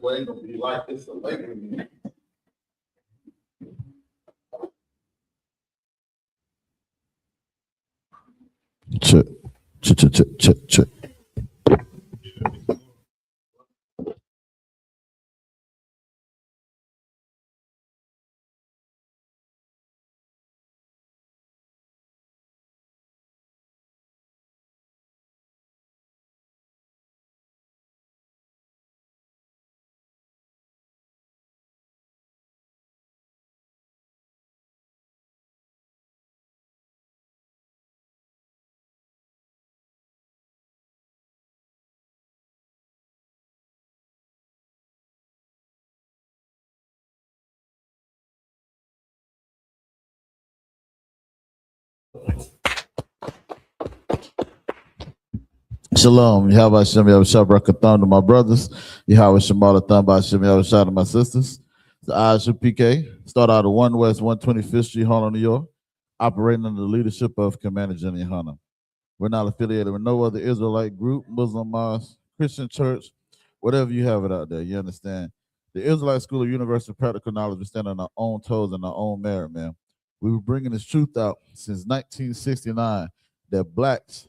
way, it'll be like it's a labor meeting. Check. Shalom. Yahweh Shem Yahweh Shabrakathan to my brothers. Yahweh Shemalathon by Shem Yahweh Shah to my sisters. The I.S.U.P.K. Start out of 1 West 125th Street, Harlem, New York. Operating under the leadership of Commander General YAHANNA. We're not affiliated with no other Israelite group, Muslim mosque, Christian church, whatever you have it out there. You understand? The Israelite School of Universal Practical Knowledge, we stand on our own toes and our own merit, man. We were bringing this truth out since 1969 that blacks,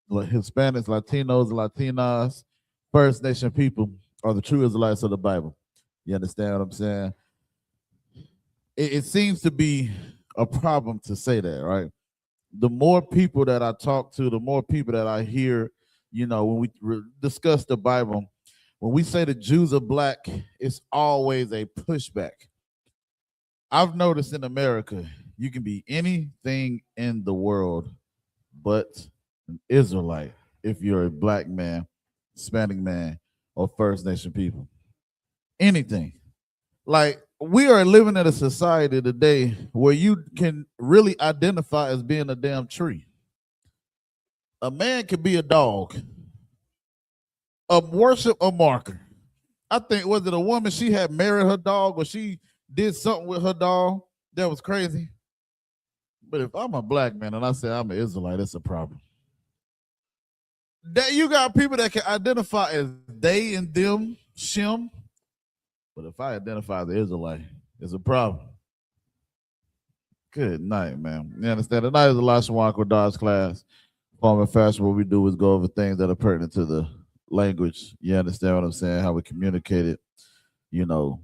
Hispanics, Latinos, Latinas, First Nation people are the true Israelites of the Bible. You understand what I'm saying? It seems to be a problem to say that, right? The more people that I talk to, the more people that I hear, you know, when we discuss the Bible, when we say the Jews are black, it's always a pushback. I've noticed in America, you can be anything in the world but an Israelite if you're a black man, Hispanic man, or First Nation people. Anything. Like, we are living in a society today where you can really identify as being a damn tree. A man can be a dog, worship a marker. I think, was it a woman, she had married her dog or she did something with her dog that was crazy? But if I'm a black man and I say I'm an Israelite, it's a problem. That you got people that can identify as they and them, Shem. But if I identify as an Israelite, it's a problem. Good night, man. You understand? Tonight is the Lashawan Qadash class. Form and fashion, what we do is go over things that are pertinent to the language. You understand what I'm saying? How we communicated, you know,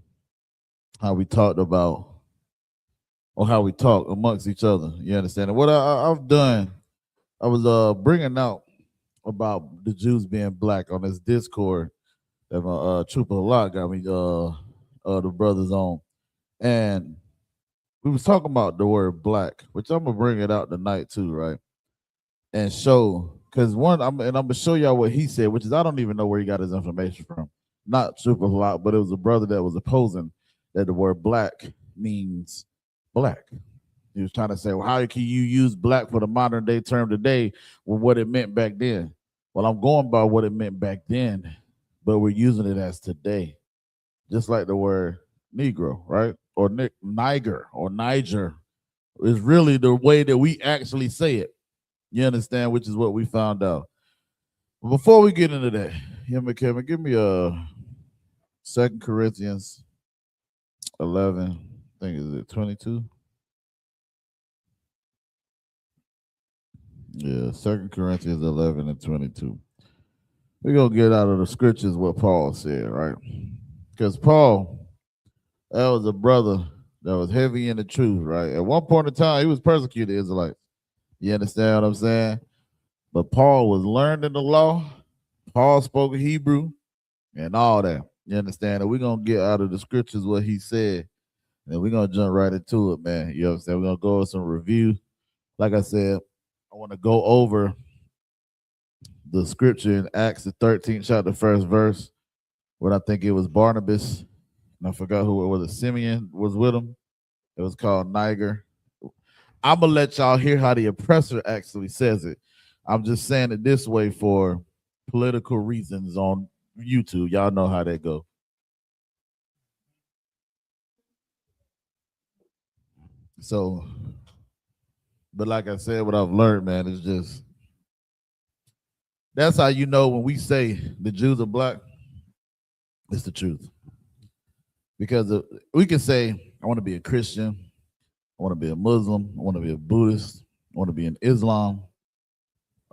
how we talked about, or how we talk amongst each other. You understand? And what I've done, I was bringing out about the Jews being black on this Discord that my Trooper Lot got me the brothers on. And we was talking about the word black, which I'm gonna bring it out tonight too, right? And show, because I'm gonna show y'all what he said, which is I don't even know where he got his information from. Not Trooper Lot, but it was a brother that was opposing that the word black means black. He was trying to say, well, how can you use black for the modern day term today with what it meant back then? Well, I'm going by what it meant back then, but we're using it as today. Just like the word Negro, right? Or Niger or Niger is really the way that we actually say it. You understand? Which is what we found out. But before we get into that, Kevin, give me a 2 Corinthians 11, I think is it 22? Yeah, 2 Corinthians 11 and 22. We're going to get out of the scriptures what Paul said, right? Because Paul, that was a brother that was heavy in the truth, right? At one point in time, he was persecuted Israelites. You understand what I'm saying? But Paul was learned in the law. Paul spoke Hebrew and all that. You understand? And we're going to get out of the scriptures what he said. And we're going to jump right into it, man. You know what I'm saying? We're going to go over some review. Like I said, I want to go over the scripture in Acts, the 13th chapter, first verse, where I think it was Barnabas, and I forgot who it was. Simeon was with him. It was called Niger. I'm going to let y'all hear how the oppressor actually says it. I'm just saying it this way for political reasons on YouTube. Y'all know how that go. So, but like I said, what I've learned, man, is just, that's how you know when we say the Jews are black, it's the truth. Because we can say, I want to be a Christian, I want to be a Muslim, I want to be a Buddhist, I want to be in Islam,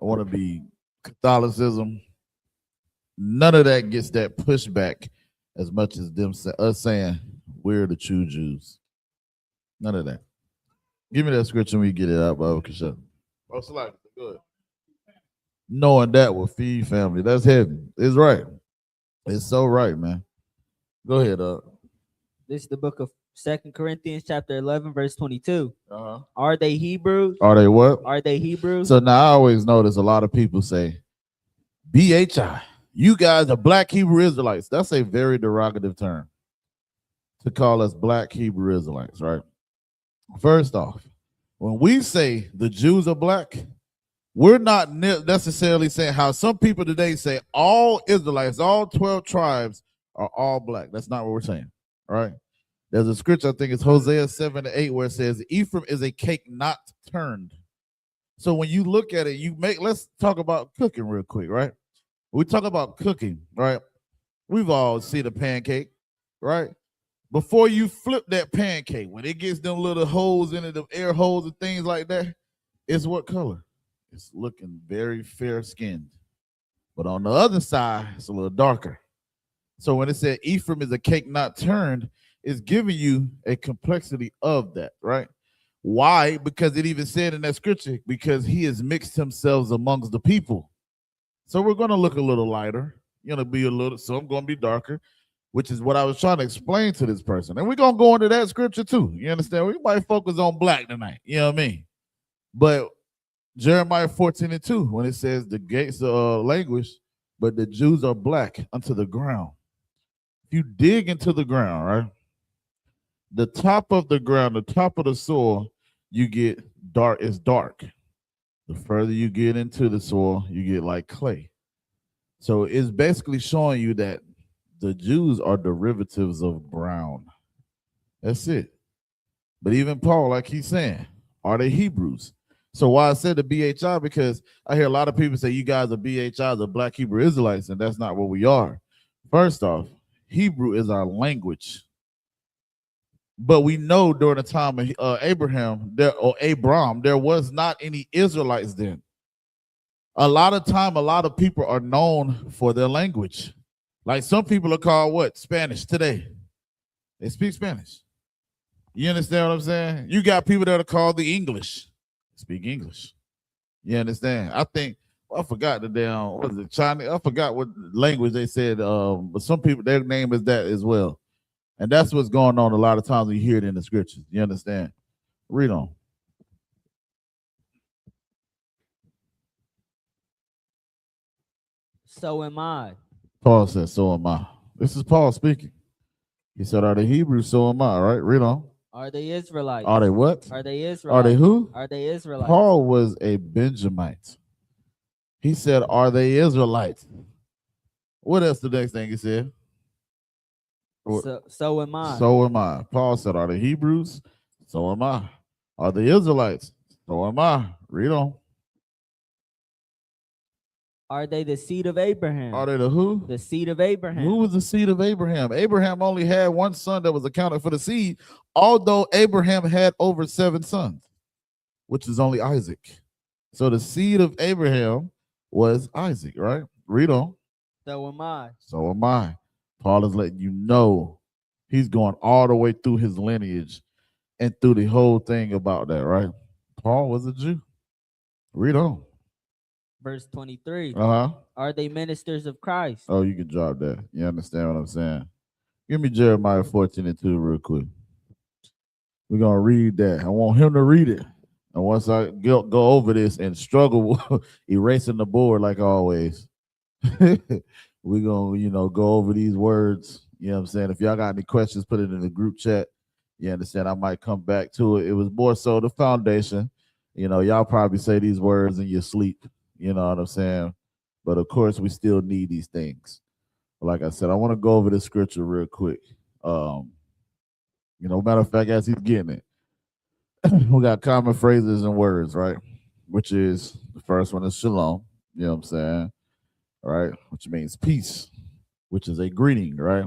I want to be Catholicism. None of that gets that pushback as much as us saying we're the true Jews. None of that. Give me that scripture when we get it out, Bible Kasha. Oh, Salaki, good. Knowing that will feed family. That's heavy. It's right. It's so right, man. Go ahead, This is the book of 2 Corinthians chapter 11, verse 22. Uh-huh. Are they Hebrews? Are they what? Are they Hebrews? So now I always notice a lot of people say, BHI, you guys are black Hebrew Israelites. That's a very derogative term to call us black Hebrew Israelites, right? First off, when we say the Jews are black, we're not necessarily saying how some people today say all Israelites, all 12 tribes are all black. That's not what we're saying, all right? There's a scripture, I think it's Hosea 7-8, where it says, Ephraim is a cake not turned. So when you look at it, let's talk about cooking real quick, right? We talk about cooking, right? We've all seen a pancake, right? Before you flip that pancake, when it gets them little holes in it, the air holes and things like that, it's what color? It's looking very fair-skinned. But on the other side, it's a little darker. So when it said Ephraim is a cake not turned, it's giving you a complexity of that, right? Why? Because it even said in that scripture, because he has mixed himself amongst the people. So we're going to look a little lighter. You're going to be some going to be darker, which is what I was trying to explain to this person. And we're going to go into that scripture too. You understand? We might focus on black tonight. You know what I mean? But Jeremiah 14:2, when it says the gates are languish, but the Jews are black unto the ground. If you dig into the ground, right? The top of the ground, the top of the soil, you get dark. It's dark. The further you get into the soil, you get like clay. So it's basically showing you that the Jews are derivatives of brown. That's it. But even Paul, like he's saying, are they Hebrews? So why I said the BHI, because I hear a lot of people say you guys are BHIs, the black Hebrew Israelites, and that's not what we are. First off, Hebrew is our language. But we know during the time of Abram, there was not any Israelites then. A lot of people are known for their language. Like some people are called what? Spanish today. They speak Spanish. You understand what I'm saying? You got people that are called the English. They speak English. You understand? I think, I forgot the damn, what is it, Chinese? I forgot what language they said, but some people, their name is that as well. And that's what's going on a lot of times when you hear it in the scriptures. You understand? Read on. So am I. Paul says, so am I. This is Paul speaking. He said, are they Hebrews? So am I, right? Read on. Are they Israelites? Are they what? Are they Israelites? Are they who? Are they Israelites? Paul was a Benjamite. He said, are they Israelites? What else the next thing he said? So am I. So am I. Paul said, are they Hebrews? So am I. Are they Israelites? So am I. Read on. Are they the seed of Abraham? Are they the who? The seed of Abraham. Who was the seed of Abraham? Abraham only had one son that was accounted for the seed, although Abraham had over 7 sons, which is only Isaac. So the seed of Abraham was Isaac, right? Read on. So am I. So am I. Paul is letting you know he's going all the way through his lineage and through the whole thing about that, right? Paul was a Jew. Read on. Verse 23. Uh-huh. Are they ministers of Christ? Oh, you can drop that. You understand what I'm saying? Give me Jeremiah 14:2 real quick. We're going to read that. I want him to read it. And once I go over this and struggle erasing the board like always, we're going to, go over these words. You know what I'm saying? If y'all got any questions, put it in the group chat. You understand? I might come back to it. It was more so the foundation. Y'all probably say these words in your sleep. You know what I'm saying? But of course, we still need these things. But like I said, I want to go over the scripture real quick. Matter of fact, as he's getting it, we got common phrases and words, right? Which is, the first one is shalom. You know what I'm saying? Right? Which means peace, which is a greeting, right?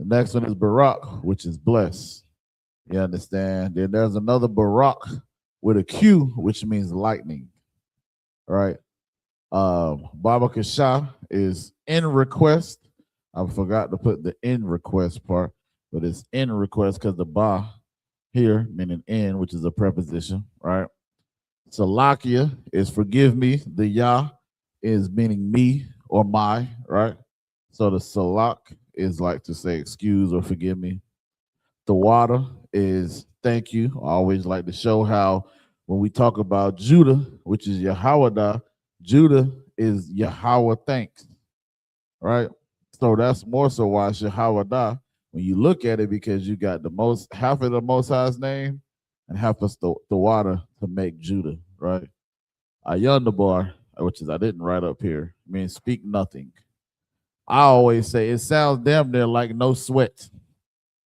The next one is Barak, which is bless. You understand? Then there's another Barak with a Q, which means lightning. Right? Baba Kasha is in request. I forgot to put the in request part, but it's in request because the ba here, meaning in, which is a preposition, right? Salakia is forgive me. The Yah is meaning me or my, right? So the salak is like to say excuse or forgive me. The water is thank you. I always like to show how when we talk about Judah, which is Yahweh, Judah is Yahweh thanks, right? So that's more so why it's Yahweh when you look at it, because you got the most half of the Most High's name and half of the water to make Judah, right? Ayundabar, which is I didn't write up here, means speak nothing. I always say it sounds damn near like no sweat.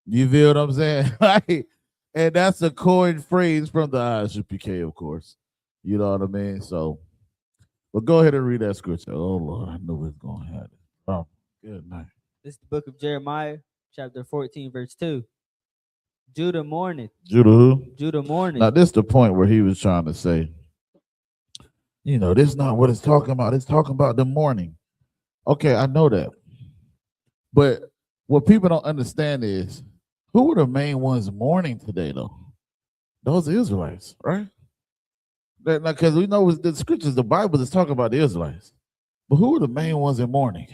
You feel what I'm saying? Like, and that's a coined phrase from the I.S.U.P.K, of course. You know what I mean? So, but go ahead and read that scripture. Oh Lord, I knew it's gonna have it. Oh, good night. This is the book of Jeremiah, chapter 14, verse 2. Judah mourneth. Judah who? Judah mourneth. Now, this is the point where he was trying to say, you know, this is not what it's talking about. It's talking about the mourning. Okay, I know that. But what people don't understand is who were the main ones mourning today, though? Those Israelites, right? Because we know the scriptures, the Bible is talking about the Israelites. But who are the main ones in mourning?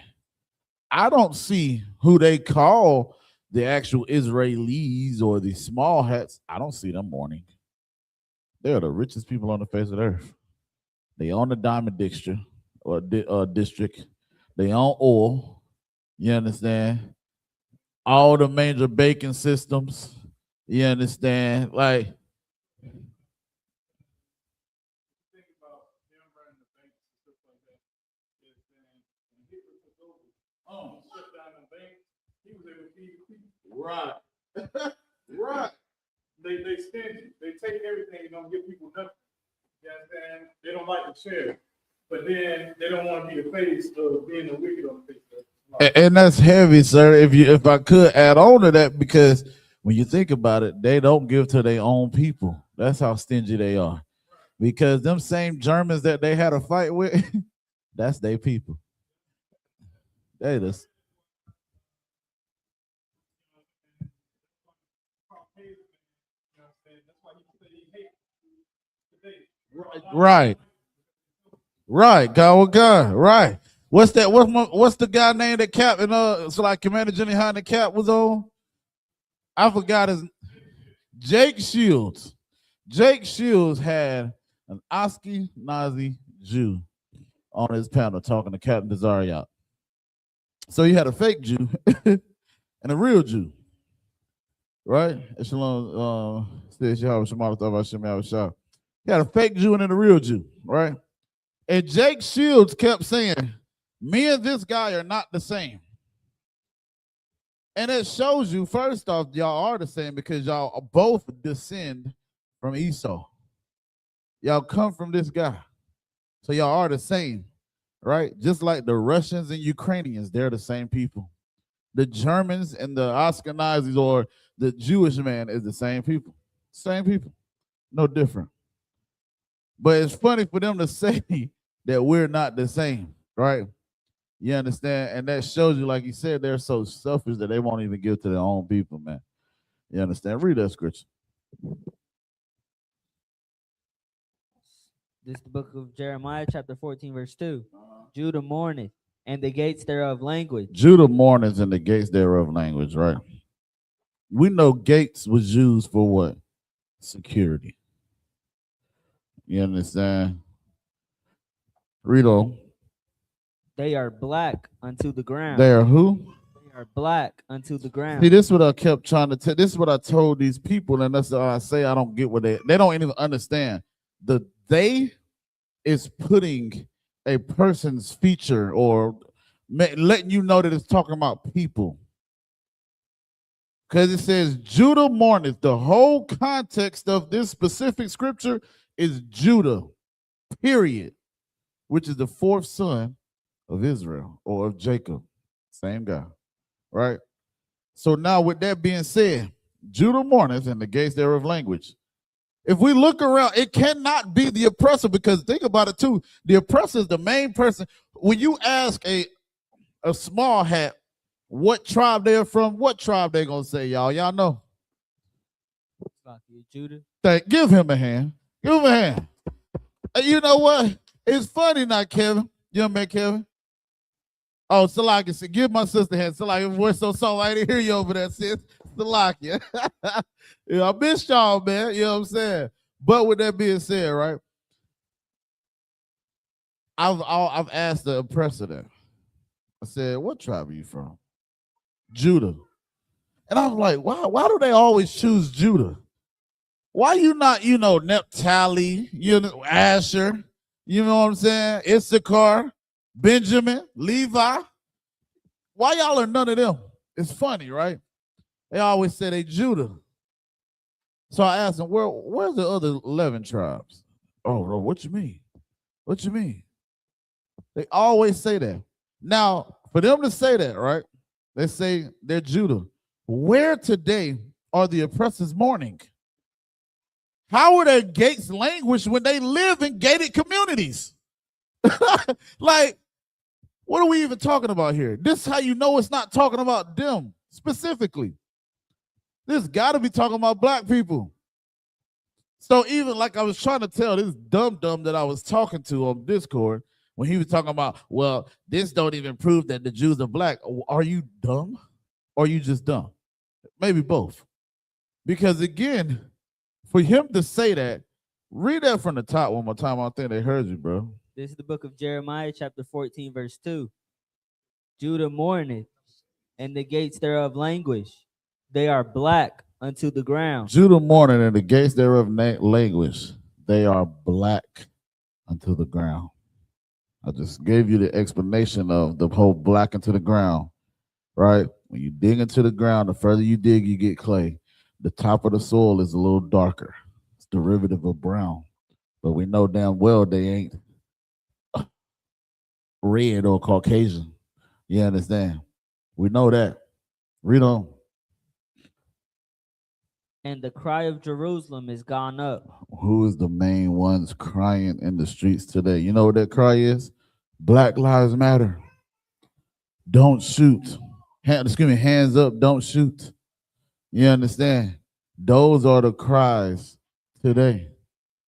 I don't see who they call the actual Israelis or the small hats. I don't see them mourning. They are the richest people on the face of the earth. They own the diamond district or district. They own oil. You understand? All the major banking systems. You understand? Like, Right. Right. They stingy. They take everything and don't give people nothing. You understand? They don't like to share. But then they don't want to be the face of being the wicked on the face of life. And that's heavy, sir. If I could add on to that, because when you think about it, they don't give to their own people. That's how stingy they are. Because them same Germans that they had a fight with, that's their people. They just right. Right, God, right. What's that? What's the guy named that Cap and so like Commander Jenny Honda Cap was on? I forgot his Jake Shields. Jake Shields had an Ashkenazi Jew on his panel talking to Captain Desariat. So he had a fake Jew and a real Jew, right? Shalom says Yahweh Shemar Thavah Shem Yahweh Shah. He had a fake Jew and a real Jew, right? And Jake Shields kept saying, me and this guy are not the same. And it shows you, first off, y'all are the same because y'all both descend from Esau. Y'all come from this guy. So y'all are the same, right? Just like the Russians and Ukrainians, they're the same people. The Germans and the Ashkenazis or the Jewish man is the same people. Same people. No different. But it's funny for them to say that we're not the same, right? You understand? And that shows you, like you said, they're so selfish that they won't even give to their own people, man. You understand? Read that scripture. This is the book of Jeremiah, chapter 14, verse 2. Judah mourneth, and the gates thereof language. Judah mourneth and the gates thereof language, right? We know gates was used for what? Security. You understand? Read on. They are black unto the ground. They are who? They are black unto the ground. See, this is what I kept trying to tell. This is what I told these people, and that's what I say. I don't get what they don't even understand. The they is putting a person's feature or letting you know that it's talking about people. Because it says Judah mourneth. The whole context of this specific scripture is Judah, period, which is the fourth son of Israel or of Jacob. Same guy, right? So now with that being said, Judah mourneth and the gates thereof language. If we look around, it cannot be the oppressor, because think about it too. The oppressor is the main person. When you ask a small hat what tribe they're from, what tribe they gonna say, y'all? Y'all know? Judah. Give him a hand. Give him a hand. You know what? It's funny now, Kevin. Young man Kevin. Oh, Salaki, give my sister a hand. Salaki, we're so sorry. I didn't hear you over there, sis. Salaki. Yeah, I missed y'all, man. You know what I'm saying? But with that being said, right? I've asked the oppressor that. I said, what tribe are you from? Judah. And I'm like, why do they always choose Judah? Why you not, Naphtali, Asher, you know what I'm saying? Issachar, Benjamin, Levi. Why y'all are none of them? It's funny, right? They always say they Judah. So I asked them, where's the other 11 tribes? Oh, bro, what you mean? What you mean? They always say that. Now, for them to say that, right? They say they're Judah. Where today are the oppressors mourning? How are their gates languished when they live in gated communities? Like, what are we even talking about here? This is how you know it's not talking about them specifically. This got to be talking about black people. So even like I was trying to tell this dumb that I was talking to on Discord, when he was talking about, well, this don't even prove that the Jews are black. Are you dumb? Or are you just dumb? Maybe both. Because again, for him to say that, read that from the top one more time. I think they heard you, bro. This is the book of Jeremiah, chapter 14, verse 2. Judah mourneth, and the gates thereof languish. They are black unto the ground. Judah mourning, and the gates thereof languish. They are black unto the ground. I just gave you the explanation of the whole black into the ground, right? When you dig into the ground, the further you dig, you get clay. The top of the soil is a little darker. It's derivative of brown. But we know damn well they ain't red or Caucasian. You understand? We know that. Read on. And the cry of Jerusalem is gone up. Who is the main ones crying in the streets today? You know what that cry is? Black Lives Matter. Don't shoot. Hands up, don't shoot. You understand? Those are the cries today.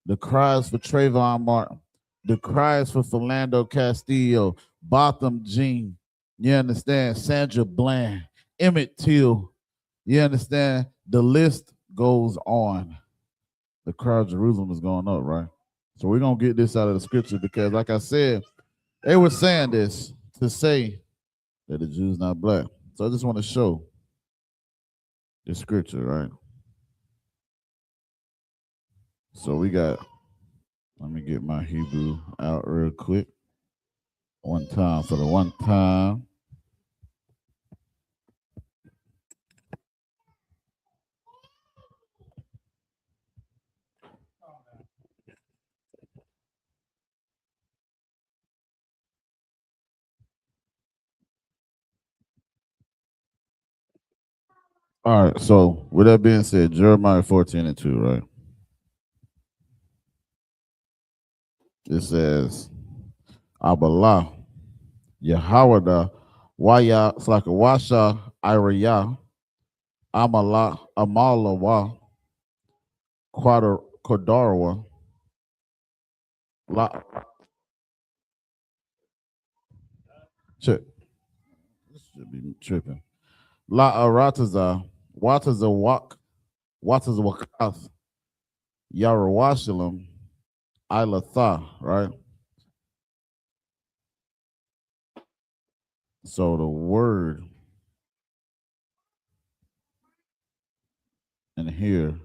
The cries for Trayvon Martin. The cries for Philando Castillo, Botham Jean. You understand? Sandra Bland, Emmett Till. You understand? The list goes on. The cry of Jerusalem is going up, right? So we're going to get this out of the scripture because, like I said, they were saying this to say that the Jews not black. So I just want to show the scripture, right? So we got, let me get my Hebrew out real quick. One time for the one time. All right, so with that being said, Jeremiah 14 and 2, right? It says, Abalah, Yahawada, Waya, it's like a Washa, Iraya, Amala, Amalawa, Kodarwa, La, check. This should be tripping. La Arataza, Watazawak, Watazawakath, Yarawashalam, Ilatha, right? So the word in here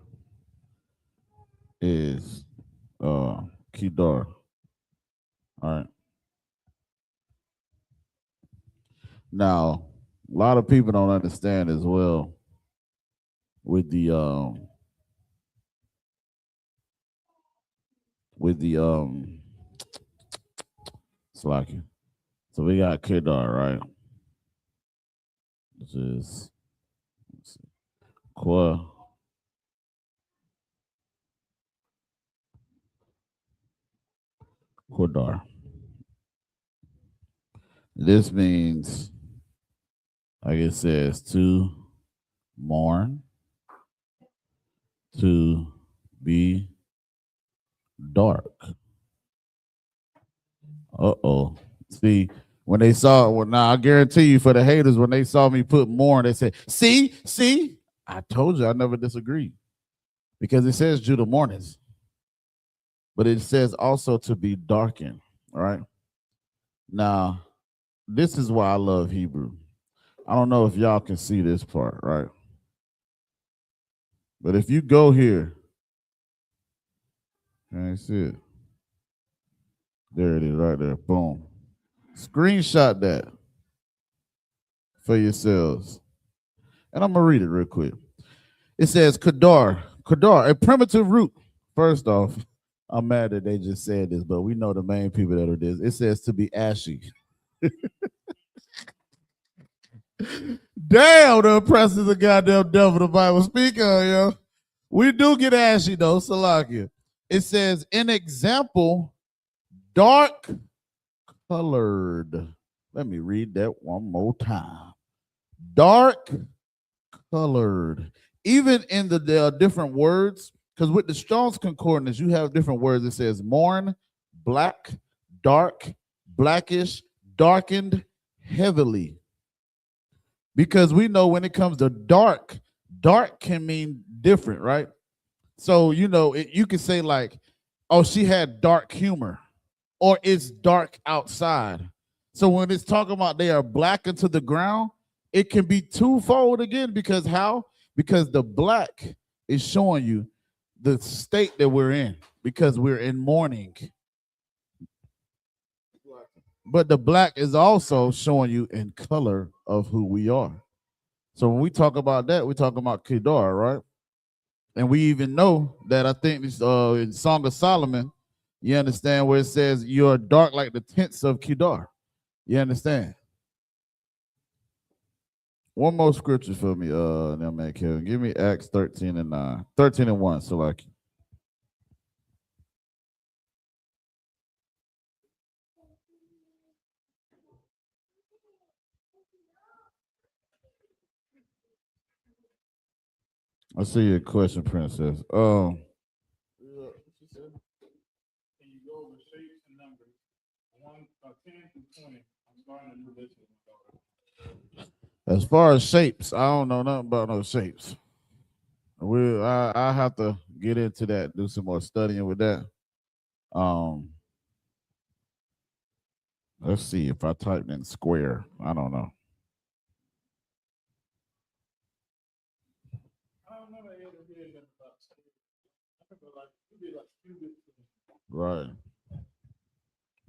is Kedar. All right. Now, a lot of people don't understand as well with the slacking. So we got Kedar, right? Which is Qadar. This means, like it says, to mourn, to be dark. Uh-oh. See, when they saw, well, now I guarantee you for the haters, when they saw me put mourn, they said, see, I told you I never disagreed. Because it says Judah mourners. But it says also to be darkened, all right? Now, this is why I love Hebrew. I don't know if y'all can see this part, right? But if you go here, can you see it? There it is right there, boom. Screenshot that for yourselves. And I'm going to read it real quick. It says Qadar, a primitive root. First off, I'm mad that they just said this, but we know the main people that are this. It says to be ashy. Damn, the oppressors of goddamn devil, the Bible speak on, yo. We do get ashy, though, Salakia. It says, an example, dark colored. Let me read that one more time. Dark colored. Even in the different words, because with the Strong's Concordance, you have different words. It says mourn, black, dark, blackish, darkened, heavily. Because we know when it comes to dark, dark can mean different, right? So, you know, you can say like, oh, she had dark humor, or it's dark outside. So when it's talking about they are blackened to the ground, it can be twofold again, because how? Because the black is showing you the state that we're in, because we're in mourning. But the black is also showing you in color of who we are. So when we talk about that, we talk about Qadar, right? And we even know that I think this in Song of Solomon, you understand where it says you are dark like the tents of Qadar. You understand? One more scripture for me, now man, Kevin. Give me Acts 13 and 9. 13 and 1, so like. I see your question, Princess. Can you go over shapes and numbers? 10 through 20. I'm starting to do this one. As far as shapes, I don't know nothing about no shapes. I have to get into that, do some more studying with that. Let's see if I typed in square. I don't know. Right.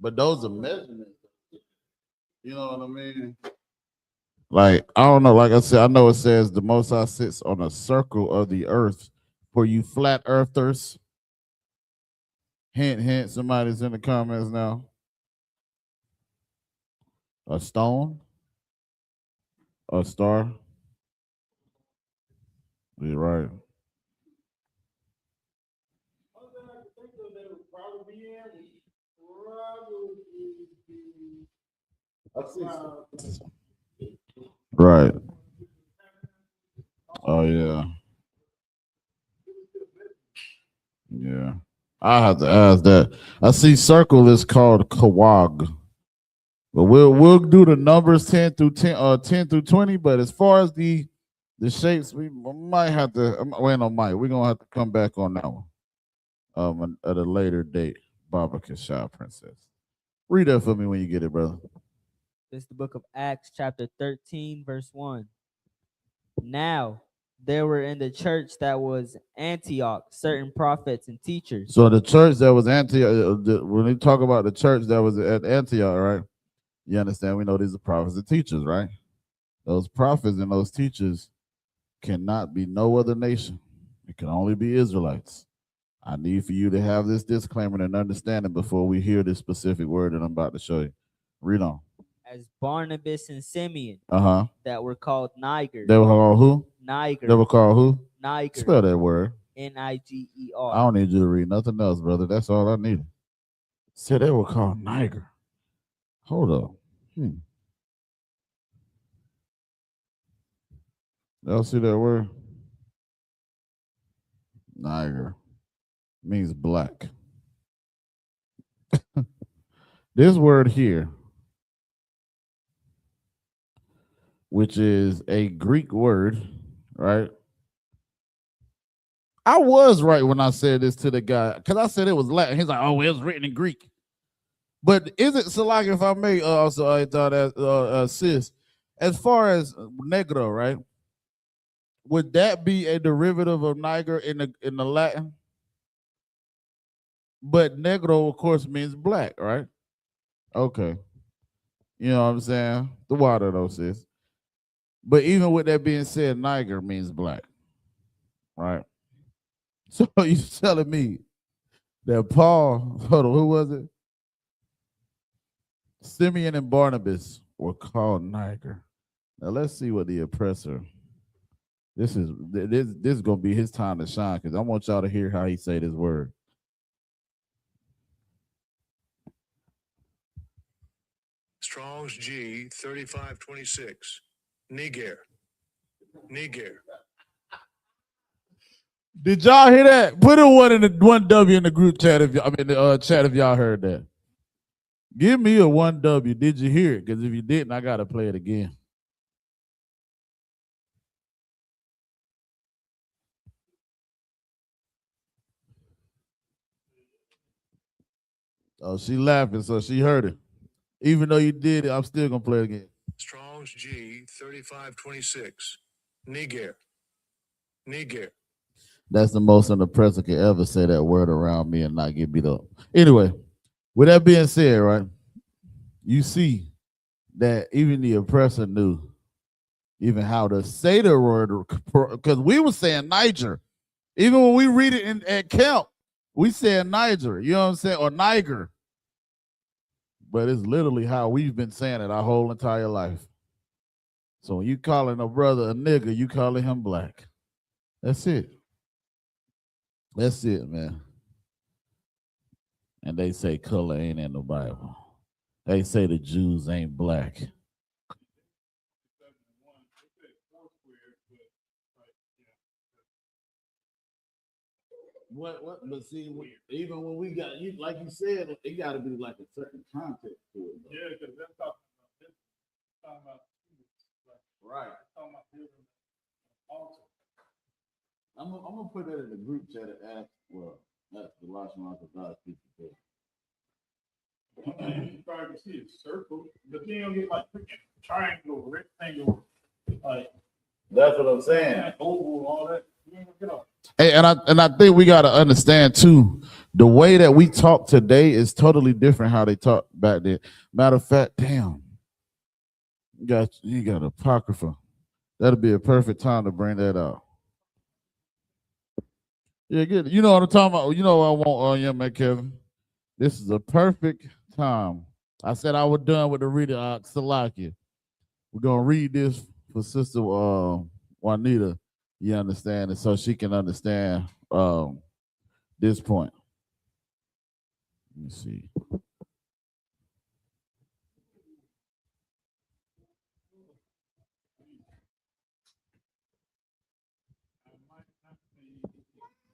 But those are measurements. You know what I mean? Like, I don't know. Like I said, I know it says the Most High sits on a circle of the earth. For you flat earthers, hint, hint, somebody's in the comments now. A stone? A star? You're right. Right. Oh yeah. Yeah. I have to ask that. I see circle is called Kawag. But we'll do the numbers 10 through 20. But as far as the shapes, we might have to wait on Mike. We're gonna have to come back on that one. At a later date. Baba Kashah Princess. Read that for me when you get it, brother. This is the book of Acts, chapter 13, verse 1. Now, there were in the church that was Antioch certain prophets and teachers. So the church that was Antioch, when we talk about the church that was at Antioch, right? You understand? We know these are prophets and teachers, right? Those prophets and those teachers cannot be no other nation. It can only be Israelites. I need for you to have this disclaimer and understanding before we hear this specific word that I'm about to show you. Read on. as Barnabas and Simeon, Uh-huh. that were called Niger. They were called who? Niger. They were called who? Niger. Spell that word. Niger. I don't need you to read nothing else, brother. That's all I needed. Said they were called Niger. Hold up. Y'all see that word? Niger means black. This word here, which is a Greek word, right? I was right when I said this to the guy, because I said it was Latin. He's like, oh, it was written in Greek. But is it, Salak, if I may also I thought sis, as far as negro, right? Would that be a derivative of Niger in the Latin? But negro, of course, means black, right? Okay. You know what I'm saying? The water, though, sis. But even with that being said, Niger means black, right? So you telling me that Paul, hold on, who was it? Simeon and Barnabas were called Niger. Now let's see what the oppressor. This is gonna be his time to shine, because I want y'all to hear how he say this word. Strong's G 3526. Niger. Did y'all hear that? Put a one W in the group chat if chat if y'all heard that. Give me a 1W. Did you hear it? Because if you didn't, I gotta play it again. Oh, she laughing, so she heard it. Even though you did it, I'm still gonna play it again. Strong's G 3526. Niger. That's the most an oppressor can ever say that word around me and not get beat up. Anyway, with that being said, right, you see that even the oppressor knew even how to say the word, because we were saying Niger. Even when we read it at camp, we said Niger, you know what I'm saying, or Niger. But it's literally how we've been saying it our whole entire life. So when you calling a brother a nigga, you calling him black. That's it. That's it, man. And they say color ain't in the Bible. They say the Jews ain't black. What? But see, even when we got you, like you said, it got to be like a certain context to it. Though. Yeah, because that's talking about right. Talking about building altar. I'm gonna put that in the group chat and ask. Well, that's the Lashawan Qadash people. You probably see a circle, but then you'll get like freaking triangle, rectangle, like. That's what I'm saying. Oval, all that. Hey, and I think we gotta understand too, the way that we talk today is totally different how they talk back then. Matter of fact, damn, you got Apocrypha. That'll be a perfect time to bring that out. Yeah, good. You know what I'm talking about. You know what I want, young man Kevin. This is a perfect time. I said I was done with the reading. Salakia. We're gonna read this for Sister Juanita. You understand, and so she can understand this point. Let me see.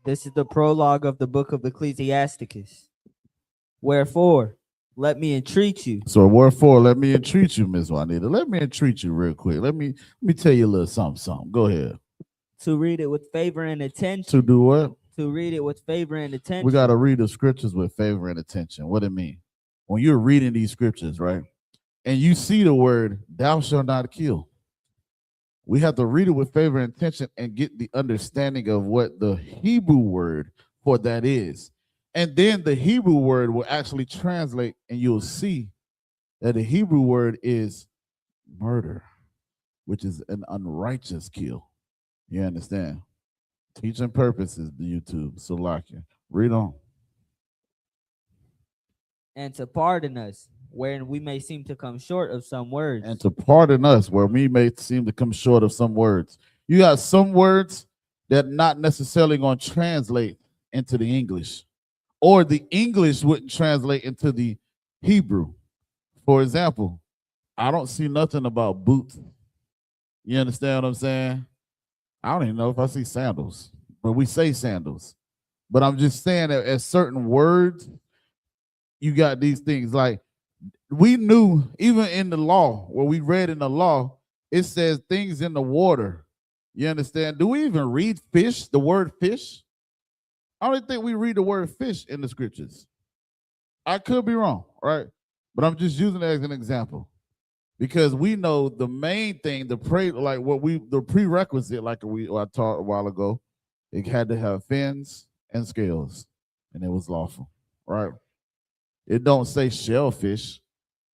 This is the prologue of the book of Ecclesiasticus. Wherefore, let me entreat you. So wherefore, let me entreat you, Miss Juanita. Let me entreat you real quick. Let me tell you a little something. Go ahead. To read it with favor and attention. To do what? To read it with favor and attention. We got to read the scriptures with favor and attention. What it mean? When you're reading these scriptures, right? And you see the word, thou shalt not kill. We have to read it with favor and attention and get the understanding of what the Hebrew word for that is. And then the Hebrew word will actually translate, and you'll see that the Hebrew word is murder, which is an unrighteous kill. You understand? Teaching purposes, the YouTube. Salakia. Read on. And to pardon us wherein we may seem to come short of some words. And to pardon us where we may seem to come short of some words. You got some words that not necessarily going to translate into the English, or the English wouldn't translate into the Hebrew. For example, I don't see nothing about boots. You understand what I'm saying? I don't even know if I see sandals, but we say sandals. But I'm just saying that as certain words, you got these things. Like, we knew even in the law, where we read in the law, it says things in the water. You understand? Do we even read fish, the word fish? I don't think we read the word fish in the scriptures. I could be wrong, right? But I'm just using it as an example, because we know the main thing, the prerequisite, like I taught a while ago, it had to have fins and scales, and it was lawful, right? It don't say shellfish.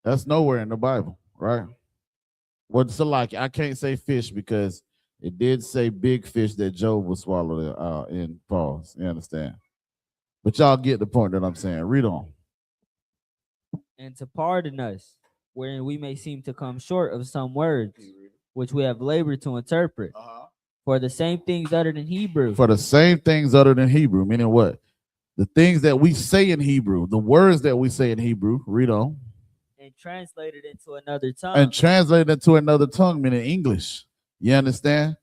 That's nowhere in the Bible, right? What's so like? I can't say fish because it did say big fish that Job was swallowed in pause. You understand? But y'all get the point that I'm saying. Read on. And to pardon us, wherein we may seem to come short of some words, which we have labored to interpret. For the same things uttered in Hebrew. For the same things uttered in Hebrew, meaning what? The things that we say in Hebrew, the words that we say in Hebrew. Read on. And translated into another tongue. And translated into another tongue, meaning English. You understand?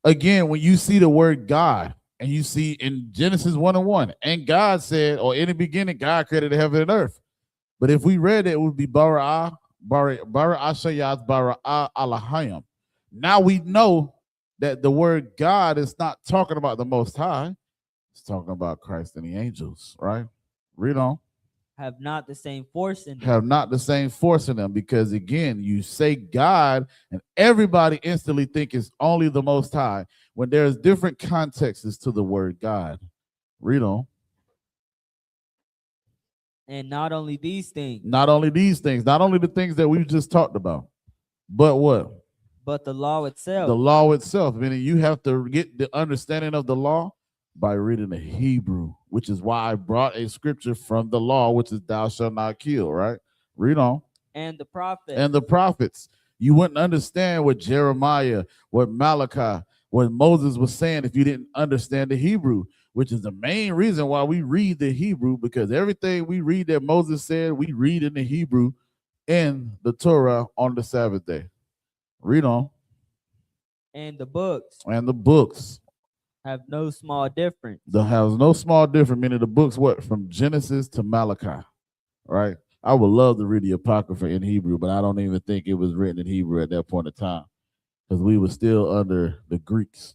Again, when you see the word God, and you see in Genesis 1:1, and God said, or in the beginning, God created heaven and earth. But if we read it, it would be bara ashayat bara alahayim. Now we know that the word God is not talking about the Most High. It's talking about Christ and the angels, right? Read on. Have not the same force in them. Have not the same force in them, because again, you say God and everybody instantly think it's only the Most High, when there's different contexts to the word God. Read on. And not only these things. Not only these things, not only the things that we've just talked about, but what? But the law itself. The law itself, meaning you have to get the understanding of the law by reading the Hebrew, which is why I brought a scripture from the law, which is thou shalt not kill, right? Read on. And the prophets. And the prophets. You wouldn't understand what Jeremiah, what Malachi, what Moses was saying if you didn't understand the Hebrew, which is the main reason why we read the Hebrew, because everything we read that Moses said, we read in the Hebrew in the Torah on the Sabbath day. Read on. And the books. And the books. Have no small difference. Has no small difference, meaning the books, what? From Genesis to Malachi, right? I would love to read the Apocrypha in Hebrew, but I don't even think it was written in Hebrew at that point in time, because we were still under the Greeks.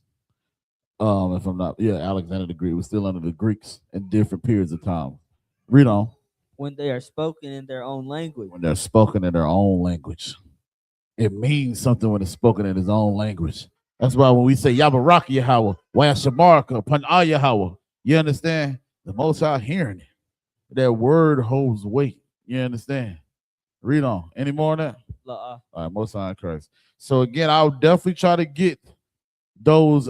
If I'm not, Alexander the Greek was still under the Greeks in different periods of time. Read on. When they are spoken in their own language. When they're spoken in their own language. It means something when it's spoken in his own language. That's why when we say Yabaraka Yahweh, Wayashamarka, Panah Yahweh, you understand? The Most High hearing it. That word holds weight. You understand? Read on. Any more on that? All right, Most High in Christ. So again, I'll definitely try to get those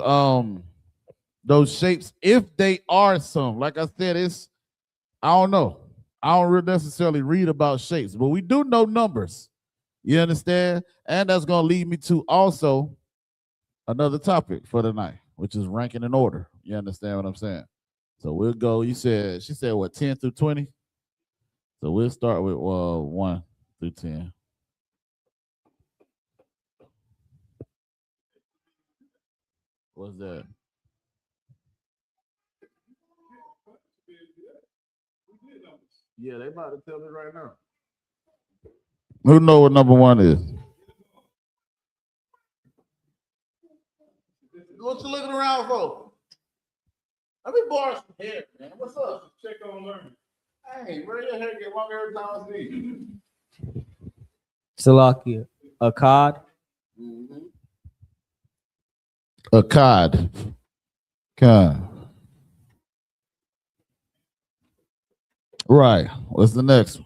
shapes, if they are some. Like I said, I don't know. I don't necessarily read about shapes, but we do know numbers. You understand? And that's going to lead me to also another topic for tonight, which is ranking in order. You understand what I'm saying? So we'll go. She said what, 10 through 20? So we'll start with 1 through 10. What's that? Yeah, they about to tell me right now. Who know what number 1 is? What you looking around for? Let me borrow some hair, man. What's up? Check on learning. Hey, where your hair get longer every time I see you? Salakia. Akkad. Akkad. Akkad. Right. What's the next one?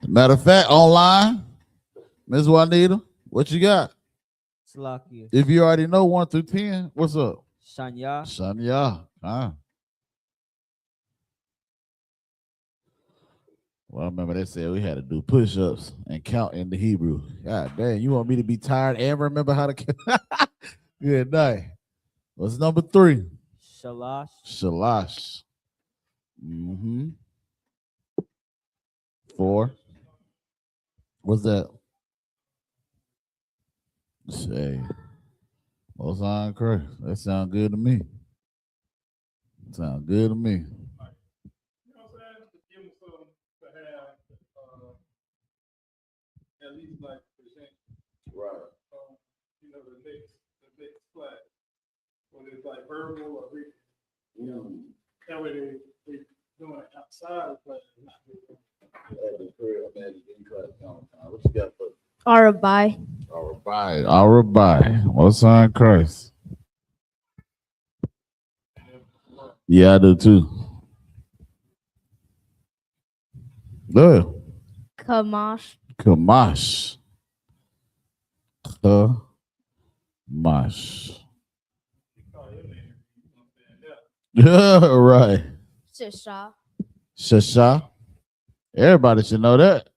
Matter of fact, online, Ms. Juanita, what you got? Salakia. If you already know 1 through 10, what's up? Shanya. Shania. Well, I remember they said we had to do push-ups and count in the Hebrew. God damn, you want me to be tired and remember how to count? Good night. What's number 3? Shalash. Shalash. 4. What's that? Say, Most High Christ. That sound good to me. Sound good to me. You know what I'm saying? To give them something to have, at least like present, Right. you know, the next class, whether it's like verbal or written. You know, that way they doing it outside of class, not doing it. What you got for Arabai. Arabai. Most High Christ. Yeah, I do too. Good. Kamash. Kamash. Kamash. You call your name, you know what I'm saying? Yeah, right. Shisha. Shasha. Everybody should know that.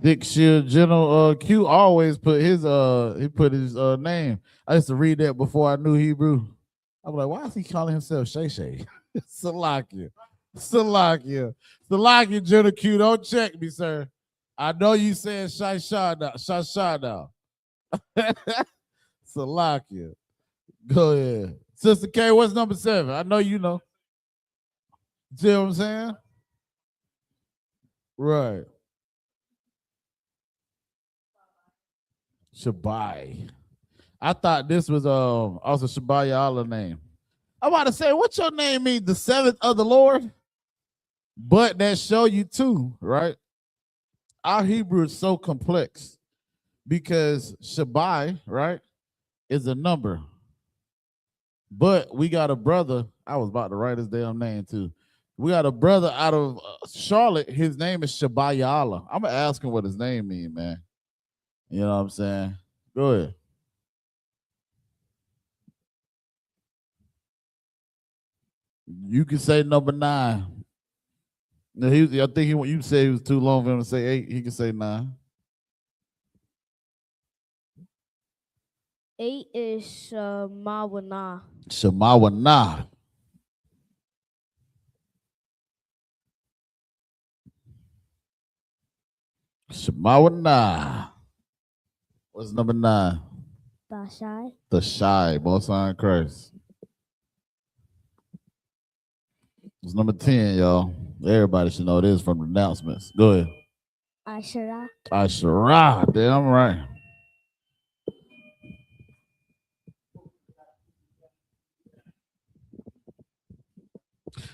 Thick Shield General Q always put his name. I used to read that before I knew Hebrew. I'm like, why is he calling himself Shay Shay? Salakia. Salakia, General Q. Don't check me, sir. I know you said Shasha now. Salakia. Go ahead. Sister K, what's number 7? I know you know. See what I'm saying? Right. Shabai. I thought this was also Shabai Allah name. I'm about to say, what's your name mean? The 7th of the Lord? But that show you too, right? Our Hebrew is so complex because Shabai, right, is a number. But we got a brother. I was about to write his damn name too. We got a brother out of Charlotte. His name is Shabaya Allah. I'm gonna ask him what his name means, man. You know what I'm saying? Go ahead. You can say number 9. No, I think you said he was too long for him to say 8. He can say 9. 8 is Shemawana. Shemawana. Shemawana. What's number 9? Dashai. The Shy, Most High Christ. It's number 10, y'all. Everybody should know this from the announcements. Go ahead. Ashera. Ashara. Damn right.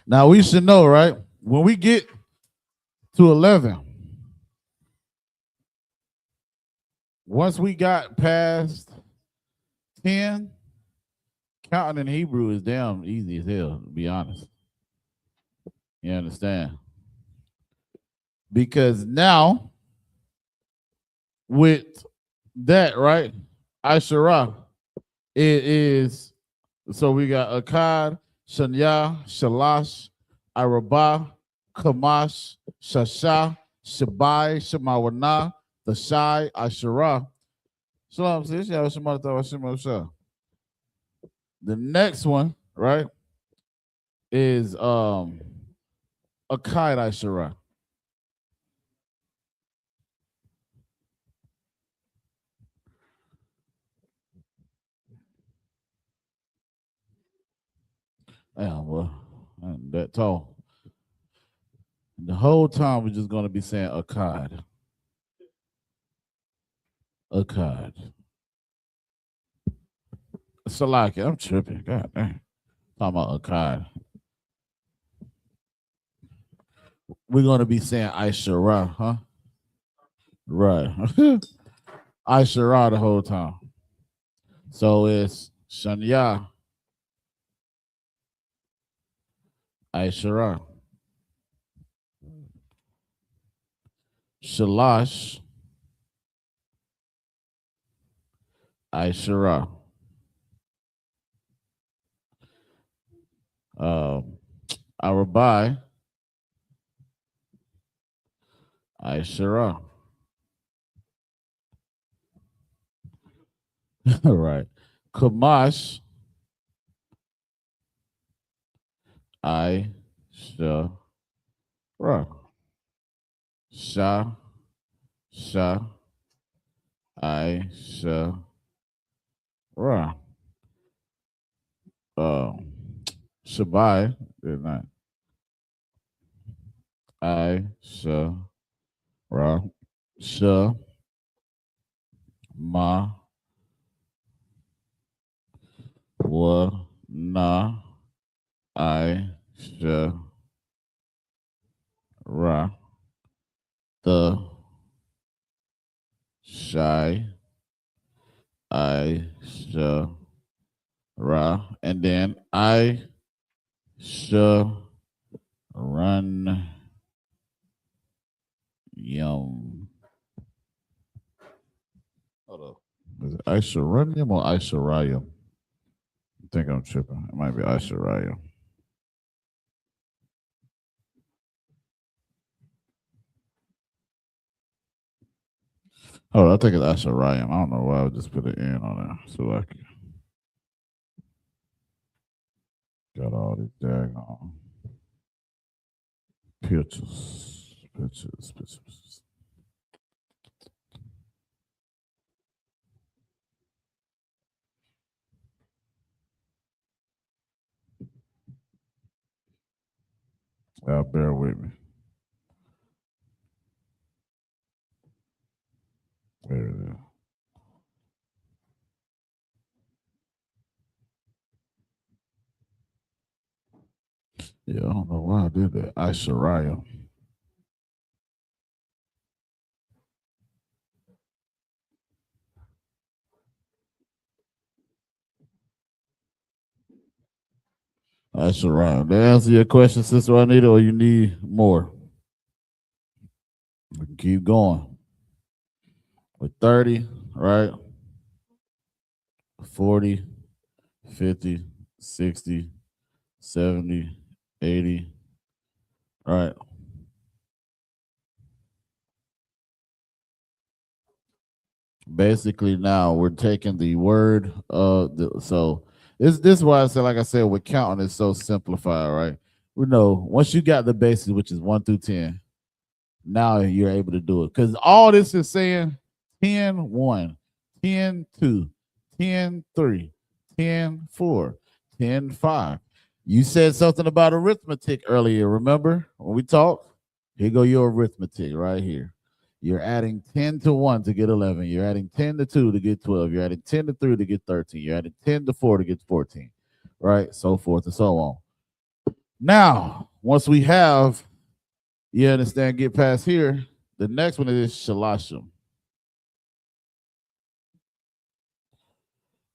Now we should know, right? When we get to 11, once we got past 10, counting in Hebrew is damn easy as hell, to be honest. You understand? Because now, with that, right? Ashara, it is, so we got Akkad, Shanya, Shalash, Arabah, Kamash, Shasha, Shabai, Shemawana, the Shai, Ashara. Shalom, sis. The next one, right, is Akkad Ashara. Yeah, well, I ain't that tall. The whole time we're just gonna be saying Akkad. Akkad. Salaki, I'm tripping. God damn. Talking about Akkad. We're gonna be saying Aishara, huh? Right. Aishara the whole time. So it's Shanya, I.S.U.P.K. Shalash, I.S.U.P.K. Arabai, I.S.U.P.K. All right. Kamash, I.S.U.P.K. Shah, I.S.U.P.K. Shabai, didn't I? I.S.U.P.K. Sha, Ma, Wa, Na, I.S.U.P.K. The, Shai, I.S.U.P.K. And then I.S.U.P.K. Run, Yum. Hold up. Is it Isharanium or Isharayim? I think I'm tripping. It might be Isharayim. Oh, I think it's Isharayim. I don't know why I would just put an N on there. So I can got all these daggone pictures. Bear with me. There it is. Yeah, I don't know why I did that. Isharayim. Isharayim. Did I answer your question, Sister Juanita, or you need more? We can keep going. With 30, right? 40, 50, 60, 70, 80. All right. Basically, now we're taking the word of so this is why I said, like I said, with counting is so simplified, right? We know once you got the basis, which is 1 through 10, now you're able to do it. Because all this is saying 10, 1, 10, 2, 10, 3, 10, 4, 10, 5. You said something about arithmetic earlier, remember? When we talked? Here go your arithmetic right here. You're adding 10 to 1 to get 11. You're adding 10 to 2 to get 12. You're adding 10 to 3 to get 13. You're adding 10 to 4 to get 14, right? So forth and so on. Now, once we have, you understand, get past here, the next one is shalashim.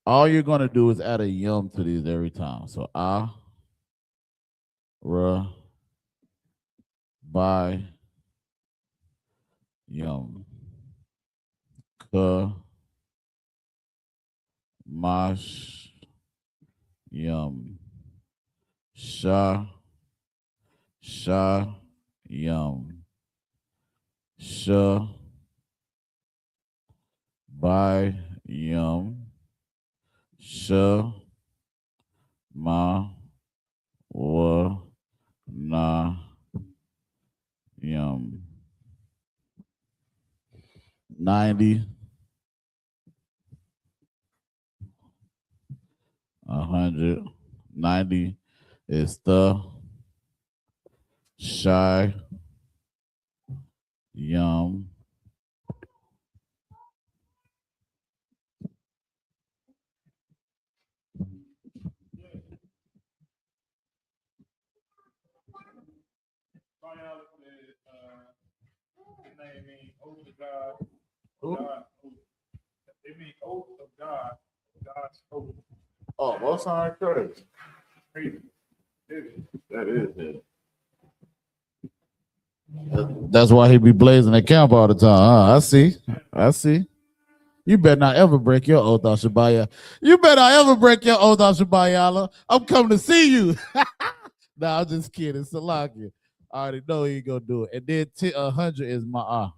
All you're going to do is add a yum to these every time. So ra, by, yum, ka, mash, yum, sha, yum, sha, by, yum, sha, ma, wa, na, yum. 90, 100, 90 is the, shy, yum, His name means oath of God. God, it means oath of God. God's oath. Oh, what's on crazy? Crazy. That That is him. That's why he be blazing at camp all the time. I see. I see. You better not ever break your oath on Shabbat. You better not ever break your oath on Shabbat. I'm coming to see you. Nah, I'm just kidding. Salaki. I already know he gonna do it. And then 100 is my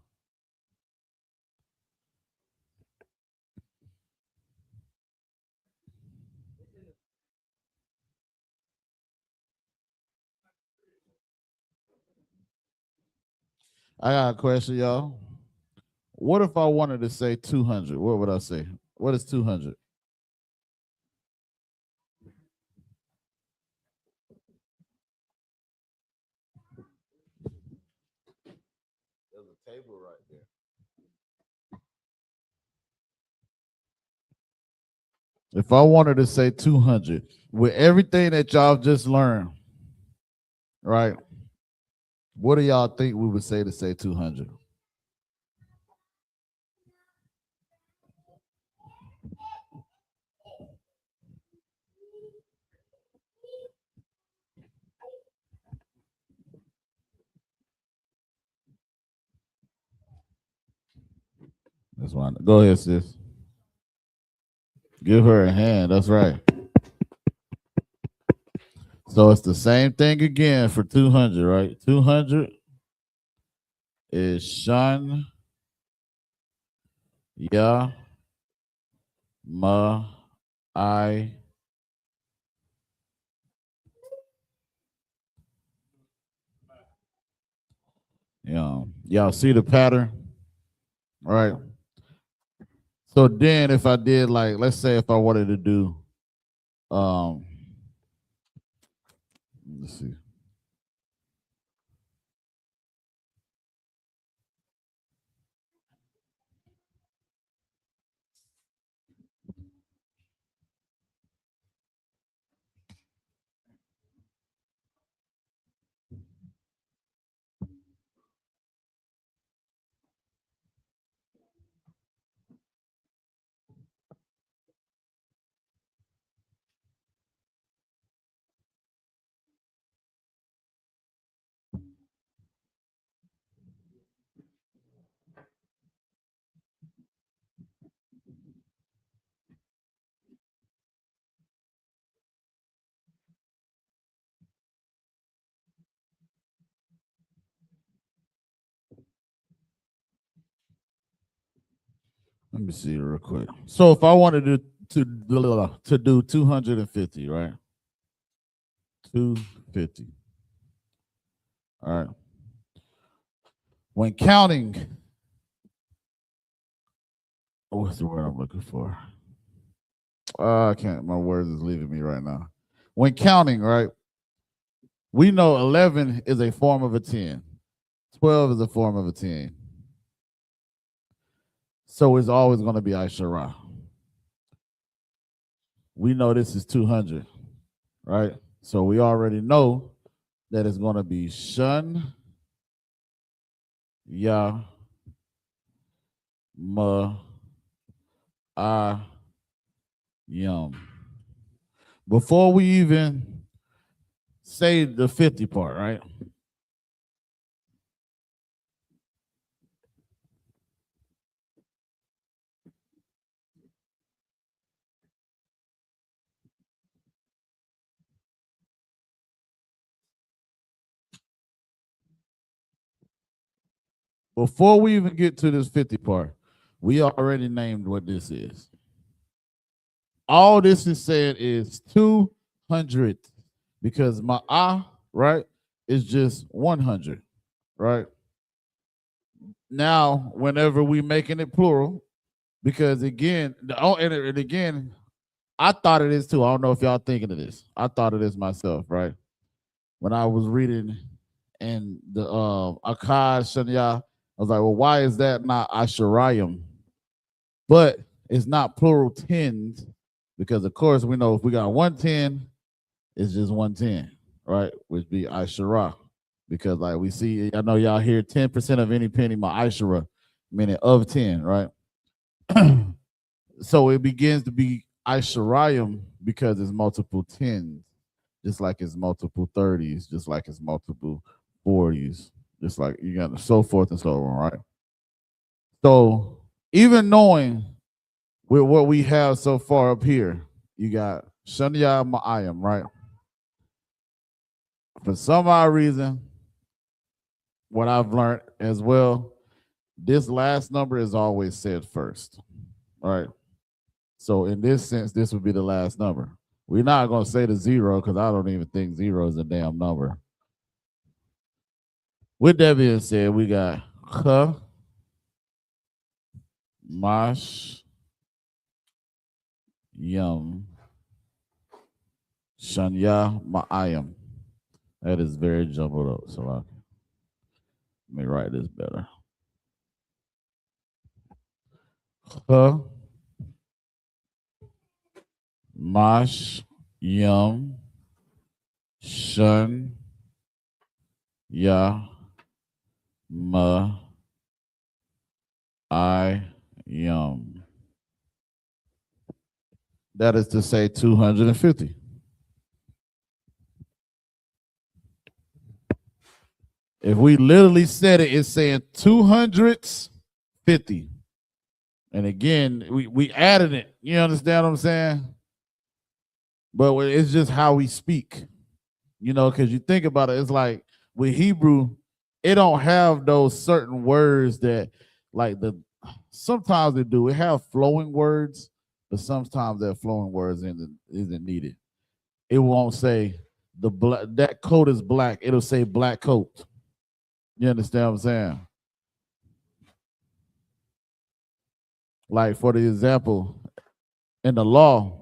I got a question, y'all. What if I wanted to say 200? What would I say? What is 200? There's a table right there. If I wanted to say 200, with everything that y'all just learned, right? What do y'all think we would say to say 200? That's why. Go ahead, sis. Give her a hand. That's right. So it's the same thing again for 200, right? 200 is Shan Ya Ma I. Y'all see the pattern, right? So then if I did like, let's say if I wanted to do let's see. Let me see real quick. So if I wanted to do 250, right? 250. All right. When counting, what's the word I'm looking for? I can't. My words is leaving me right now. When counting, right? We know 11 is a form of a 10. 12 is a form of a 10. So it's always going to be Aishara. We know this is 200, right? So we already know that it's going to be Shun, Ya, Ma, I, Yum. Before we even say the 50 part, right? Before we even get to this 50 part, we already named what this is. All this is saying is 200 because my right, is just 100, right? Now, whenever we making it plural, because again, and again, I thought of this too. I don't know if y'all thinking of this. I thought of this myself, right? When I was reading in the Akkad Shanya, I was like, well, why is that not Asherayim? But it's not plural tens, because of course we know if we got 110, it's just 110, right? Which be Asherah. Because like we see, I know y'all hear 10% of any penny, my Asherah, meaning of 10, right? So it begins to be Asherayim because it's multiple tens. just like it's multiple 30s, just like it's multiple 40s, just like you got so forth and so on, right? So even knowing with what we have so far up here, you got Shania Ma'ayim, right? For some odd reason, what I've learned as well, this last number is always said first, right? So in this sense, this would be the last number. We're not going to say the zero because I don't even think zero is a damn number. With that being said, we got K, Mash, Yum, Shanya, Ma'ayim. That is very jumbled up. So let me write this better. K, Mash, Yum, Shun, Ya, Ma, I, Yum. That is to say 250. If we literally said it, it's saying 250. And again, we added it. You understand what I'm saying? But it's just how we speak. You know, because you think about it, it's like with Hebrew, it don't have those certain words that like sometimes they do. It have flowing words, but sometimes that flowing words isn't needed. It won't say that coat is black. It'll say black coat. You understand what I'm saying? Like for the example, in the law,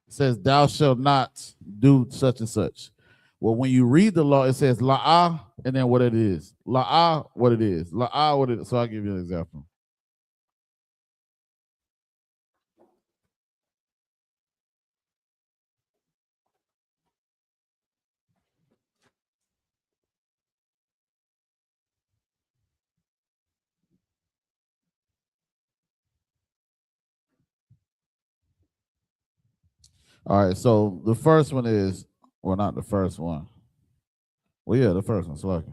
it says thou shalt not do such and such. Well, when you read the law, it says la'ah, and then what it is. La'ah, what it is. La'ah, what it is. So I'll give you an example. All right, so the first one is, well, not the first one. Well, yeah, the first one. So like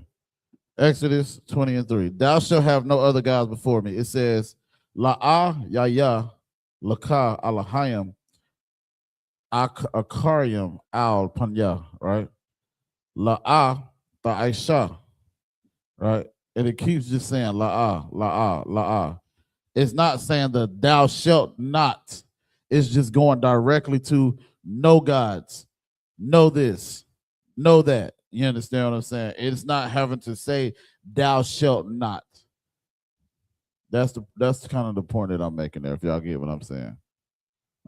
Exodus 20:3. Thou shalt have no other gods before me. It says, La'ah Yahya, Lakah Alahayim, Akarium Al Panya, right? La'ah Ta'aisha, right? And it keeps just saying La'ah, La'ah, La'ah. It's not saying the thou shalt not. It's just going directly to no gods, know this, know that. You understand what I'm saying? It's not having to say thou shalt not. That's kind of the point that I'm making there, if y'all get what I'm saying.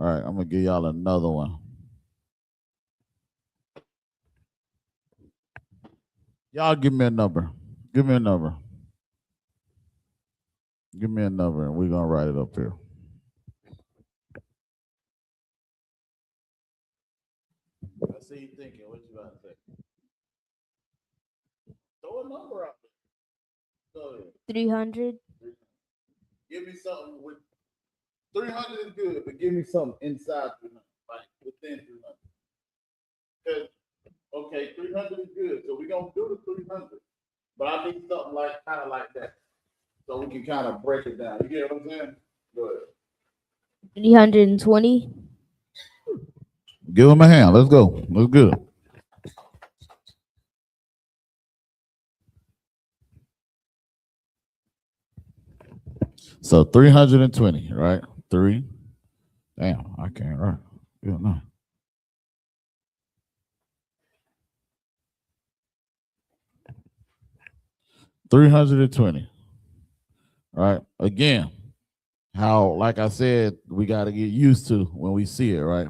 All right, I'm gonna give y'all another one. Y'all give me a number. Give me a number. Give me a number, and we're gonna write it up here. I see you thinking. What you about to say? Throw a number out there. Go ahead. 300. Give me something with 300 is good, but give me something inside 300, like within 300. Okay, 300 is good, so we're gonna do the 300, but I need something like kind of like that, so we can kind of break it down. You get what I'm saying? Go ahead. 320. Give him a hand. Let's go. Let's good. So 320, right? 3. Damn, I can't write. Good enough. 320. Right? Again, how, like I said, we got to get used to when we see it, right?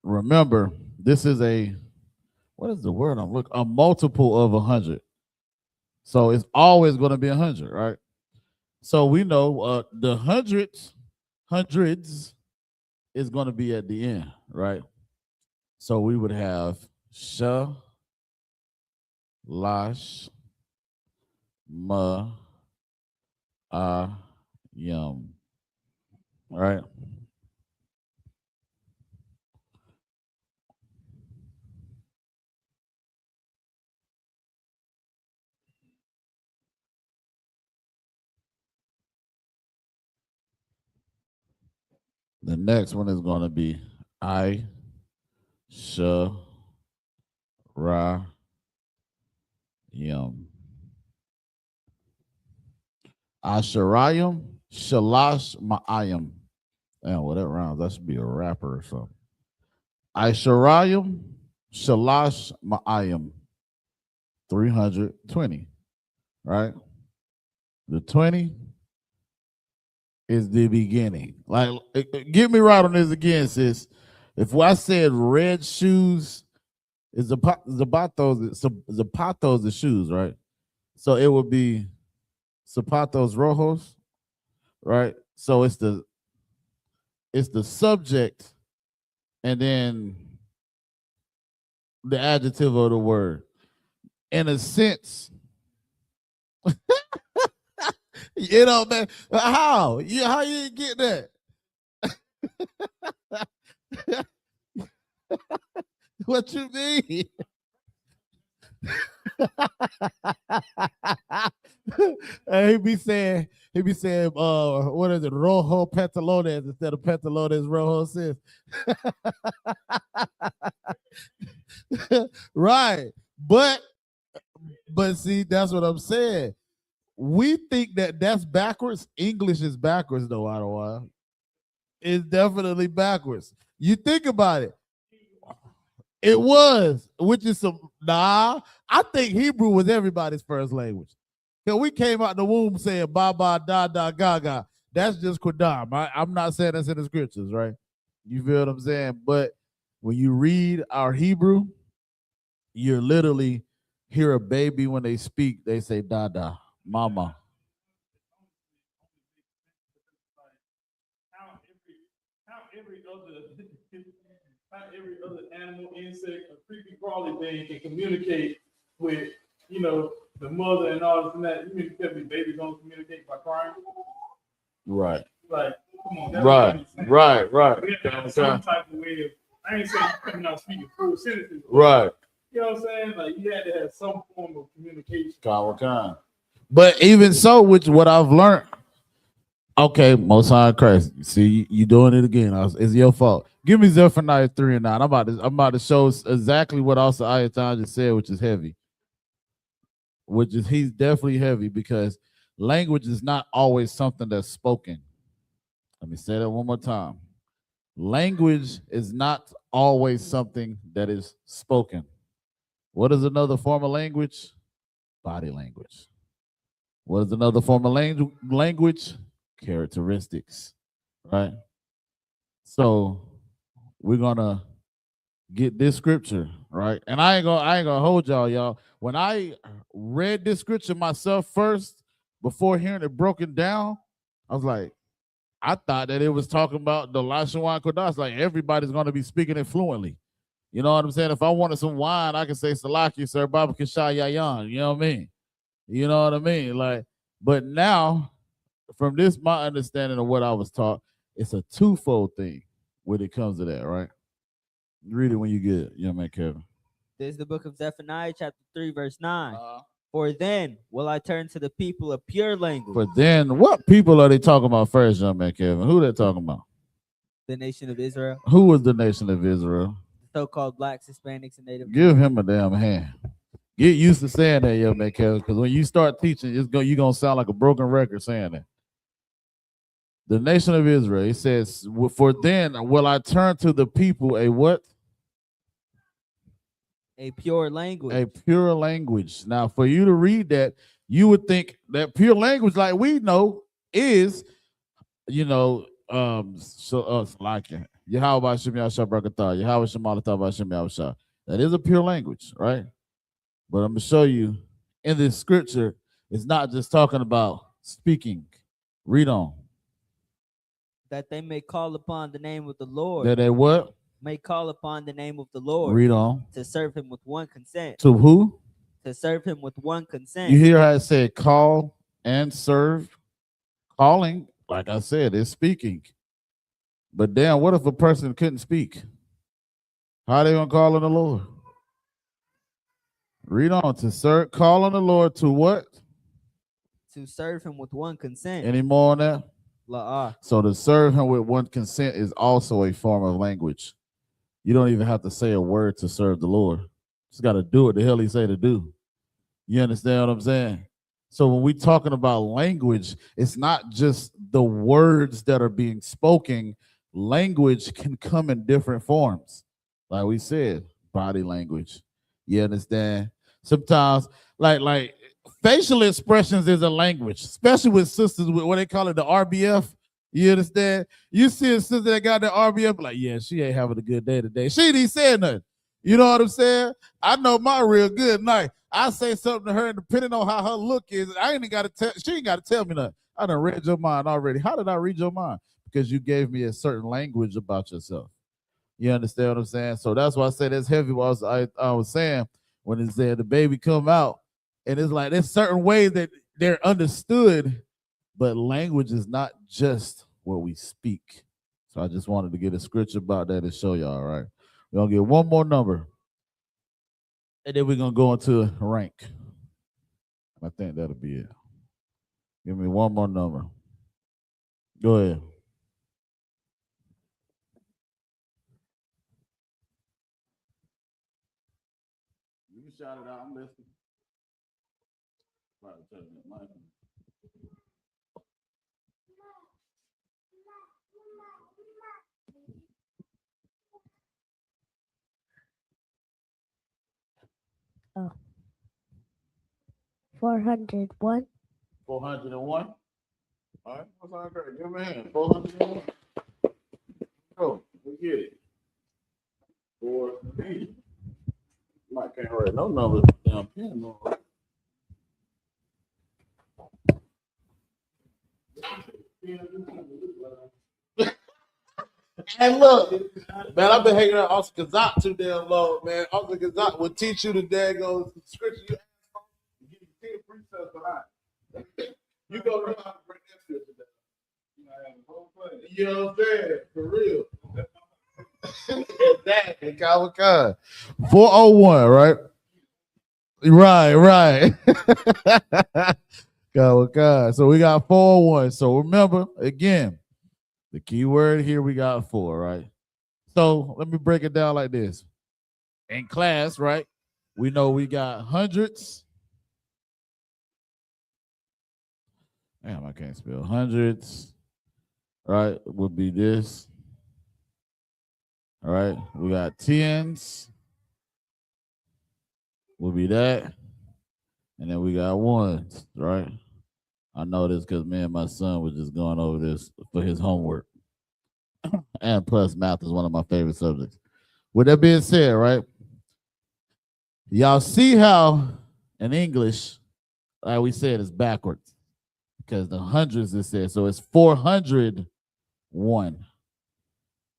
Remember, this is what is the word I'm looking? A multiple of 100. So it's always going to be 100, right? So we know the hundreds is going to be at the end, right? So we would have Sha, Lash, Ma, Yum, right? The next one is going to be I-S-H-A-R-A-Y-M. Asherayim, Shalash Ma'ayim. Damn, well, that rhymes. That should be a rapper or something. Asherayim, Shalash Ma'ayim. 320, right? The 20 is the beginning. Like, get me right on this again, sis. If I said red shoes is zapatos the shoes, right? So it would be zapatos rojos, right? So it's the subject and then the adjective of the word. In a sense, you know, man, how you get that? What you mean? He be saying, what is it, rojo pantalones instead of pantalones rojo sis. Right, but see, that's what I'm saying. We think that that's backwards. English is backwards, though. I don't know. It's definitely backwards. You think about it. It was, which is some I think Hebrew was everybody's first language. Because we came out the womb saying ba da da gaga. That's just Qadam. I'm not saying that's in the scriptures, right? You feel what I'm saying? But when you read our Hebrew, you literally hear a baby when they speak, they say da da, mama. How every other animal, insect, or creepy crawly thing can communicate with, the mother and all this and that. You mean to tell me babies don't communicate by crying? Right. Like, come on. Right. We have to have some type of way of, I ain't saying you're coming out speaking full sentences. Right. You know what I'm saying? Like, you had to have some form of communication. Kind. But even so, which what I've learned, okay, Most High Christ. See, you doing it again. It's your fault. Give me Zephaniah 3 and 9. I'm about to show exactly what also Ayatan just said, which is heavy. He's definitely heavy because language is not always something that's spoken. Let me say that one more time. Language is not always something that is spoken. What is another form of language? Body language. What is another form of language? Characteristics, right? So we're gonna get this scripture, right? And I ain't gonna hold y'all. When I read this scripture myself first, before hearing it broken down, I was like, I thought that it was talking about the Lashawan Qadash, like everybody's gonna be speaking it fluently. You know what I'm saying? If I wanted some wine, I can say Salaki, sir, Baba Kishah Yayan. You know what I mean? You know what I mean? Like, but now, from this, my understanding of what I was taught, it's a twofold thing when it comes to that, right? Read it when you get it, man, Kevin. This is the book of Zephaniah, chapter 3, verse 9. For then will I turn to the people of pure language. But then, what people are they talking about first, young man, Kevin? Who they talking about? The nation of Israel. Who was the nation of Israel? The so-called blacks, Hispanics, and Native. Give him a damn hand. Get used to saying that, young man, Kevin, because when you start teaching, you're going to sound like a broken record saying that. The nation of Israel, it says, for then will I turn to the people a what? A pure language. A pure language. Now, for you to read that, you would think that pure language, like we know, is, like Yahweh Shem Yahshua Brakatah, Yahweh Shem Alatah Shem Yahshua. That is a pure language, right? But I'm going to show you in this scripture, it's not just talking about speaking. Read on. That they may call upon the name of the Lord. That they what? May call upon the name of the Lord. Read on. To serve him with one consent. To who? To serve him with one consent. You hear how it said call and serve? Calling, like I said, is speaking. But damn, what if a person couldn't speak? How are they going to call on the Lord? Read on. To serve, call on the Lord to what? To serve him with one consent. Any more on that? La'ah. So to serve him with one consent is also a form of language. You don't even have to say a word to serve the Lord. Just got to do what the hell he say to do. You understand what I'm saying? So when we talking about language, it's not just the words that are being spoken. Language can come in different forms. Like we said, body language. You understand? Sometimes, like facial expressions is a language, especially with sisters with what they call it, the RBF. You understand? You see a sister that got the RBF, like, yeah, she ain't having a good day today. She ain't even saying nothing. You know what I'm saying? I know my real good night. I say something to her, and depending on how her look is, I ain't got to tell. She ain't got to tell me nothing. I done read your mind already. How did I read your mind? Because you gave me a certain language about yourself. You understand what I'm saying? So that's why I say that's heavy. What I was saying when it said the baby come out, and it's like there's certain ways that they're understood, but language is not just what we speak. So I just wanted to get a scripture about that to show y'all. All right, we're gonna get one more number, and then we're gonna go into rank. I think that'll be it. Give me one more number. Go ahead. You can shout it out. I'm listening. Probably turn that mic on. 401. 401. All right, that's all great. Give me a hand. 401. Go. We get it. 4. Mike can't write no numbers down pen. No. Hey, look, man, I've been hanging out with Oscar Kazak too damn long, man. Oscar Kazak will teach you the daggone scripture you ask for. Give you 10 precepts behind. You go learn how to break that scripture down. You know what I'm saying? For real. Exactly. Kawaka. 401, right? Right. Kawaka. So we got 401. So remember, again, the key word here we got 4, right? So let me break it down like this. In class, right? We know we got hundreds. Damn, I can't spell hundreds. Right? Would be this. All right. We got tens. Would be that. And then we got ones, right? I know this because me and my son was just going over this for his homework. And plus, math is one of my favorite subjects. With that being said, right? Y'all see how in English, like we said, it's backwards because the hundreds is said. So it's 401.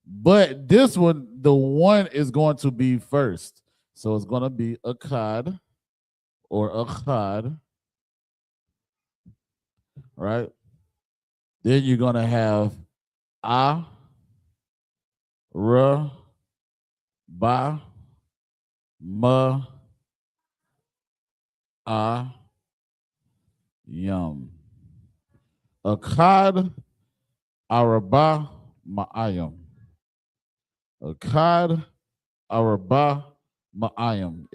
But this one, the one is going to be first. So it's going to be a Qad or a Qad, right? Then you're going to have A, R, Ba, Ma, A, Yum. Akkad, Araba, Ma'ayam. Akkad, Araba, Ma'ayam.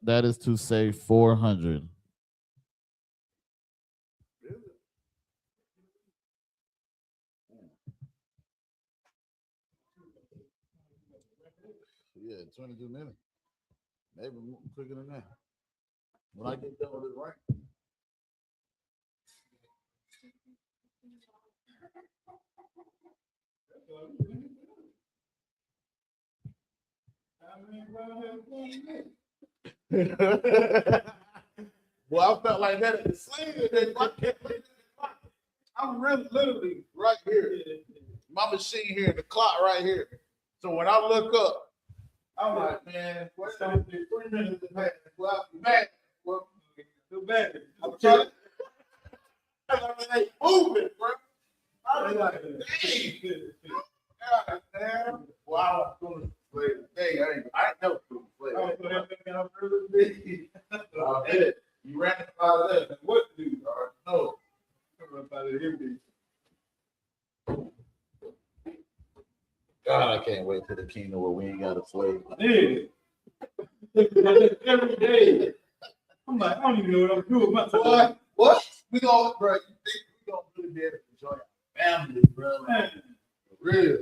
That is to say 400. Yeah, 22 minutes. Maybe quicker than that. When I get done with it, right? Well, I felt like that at the same day. I'm really literally right here. My machine here, the clock right here. So when I look up, I'm like, man, what's 3 minutes to pass? Well, man, well, too bad. I'm trying to. I mean, they moving, bro. I was like, dang. God damn. Well, I was going to play today. I ain't never going to play. I was going to play. You ran it by that. What do you know? God, I can't wait for the kingdom where we ain't got a slave. Yeah. Every day. I'm like, I don't even know what I'm doing. What? We gonna, bro, you think we gonna really be able to enjoy our family, bro? Man. For real.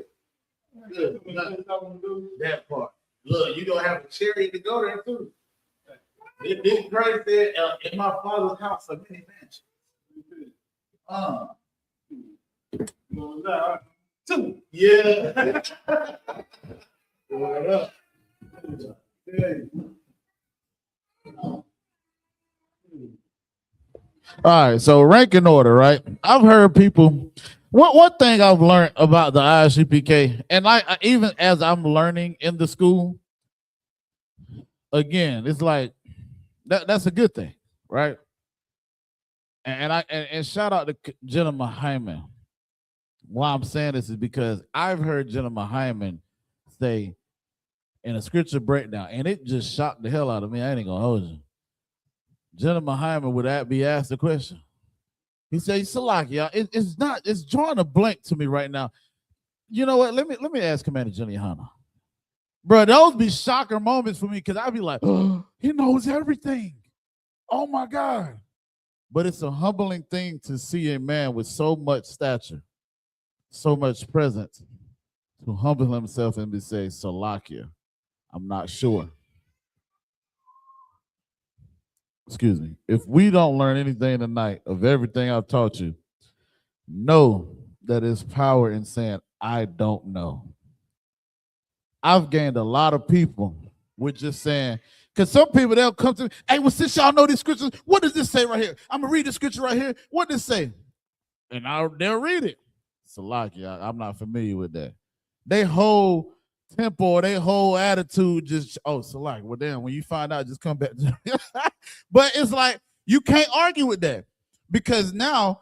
Good. That's what I'm doing. That part. Look, you gonna have a chariot to go there too. This Christ said, in my father's house are many mansions. Two. Yeah. What up? All right, so ranking order, right? I've heard people. One thing I've learned about the I.S.U.P.K, and even as I'm learning in the school, again, it's like that's a good thing, right? And shout out to Gentleman Hyman. Why I'm saying this is because I've heard Gentleman Hyman say in a scripture breakdown, and it just shocked the hell out of me. I ain't gonna hold you. Gentleman Hyman would be asked the question. He said, Salakia, it's drawing a blank to me right now. You know what? Let me ask Commander General YAHANNA. Bro, those be shocker moments for me because I'd be like, oh, he knows everything. Oh my God. But it's a humbling thing to see a man with so much stature, so much presence, to humble himself and to say, Salakia, I'm not sure. Excuse me. If we don't learn anything tonight of everything I've taught you, know that there's power in saying, I don't know. I've gained a lot of people with just saying, because some people, they'll come to me, hey, well, since y'all know these scriptures, what does this say right here? I'm going to read the scripture right here. What does it say? And they'll read it. Salakia, I'm not familiar with that. They whole tempo, they whole attitude just, oh, Salakia, well, damn, when you find out, just come back. But it's like, you can't argue with that because now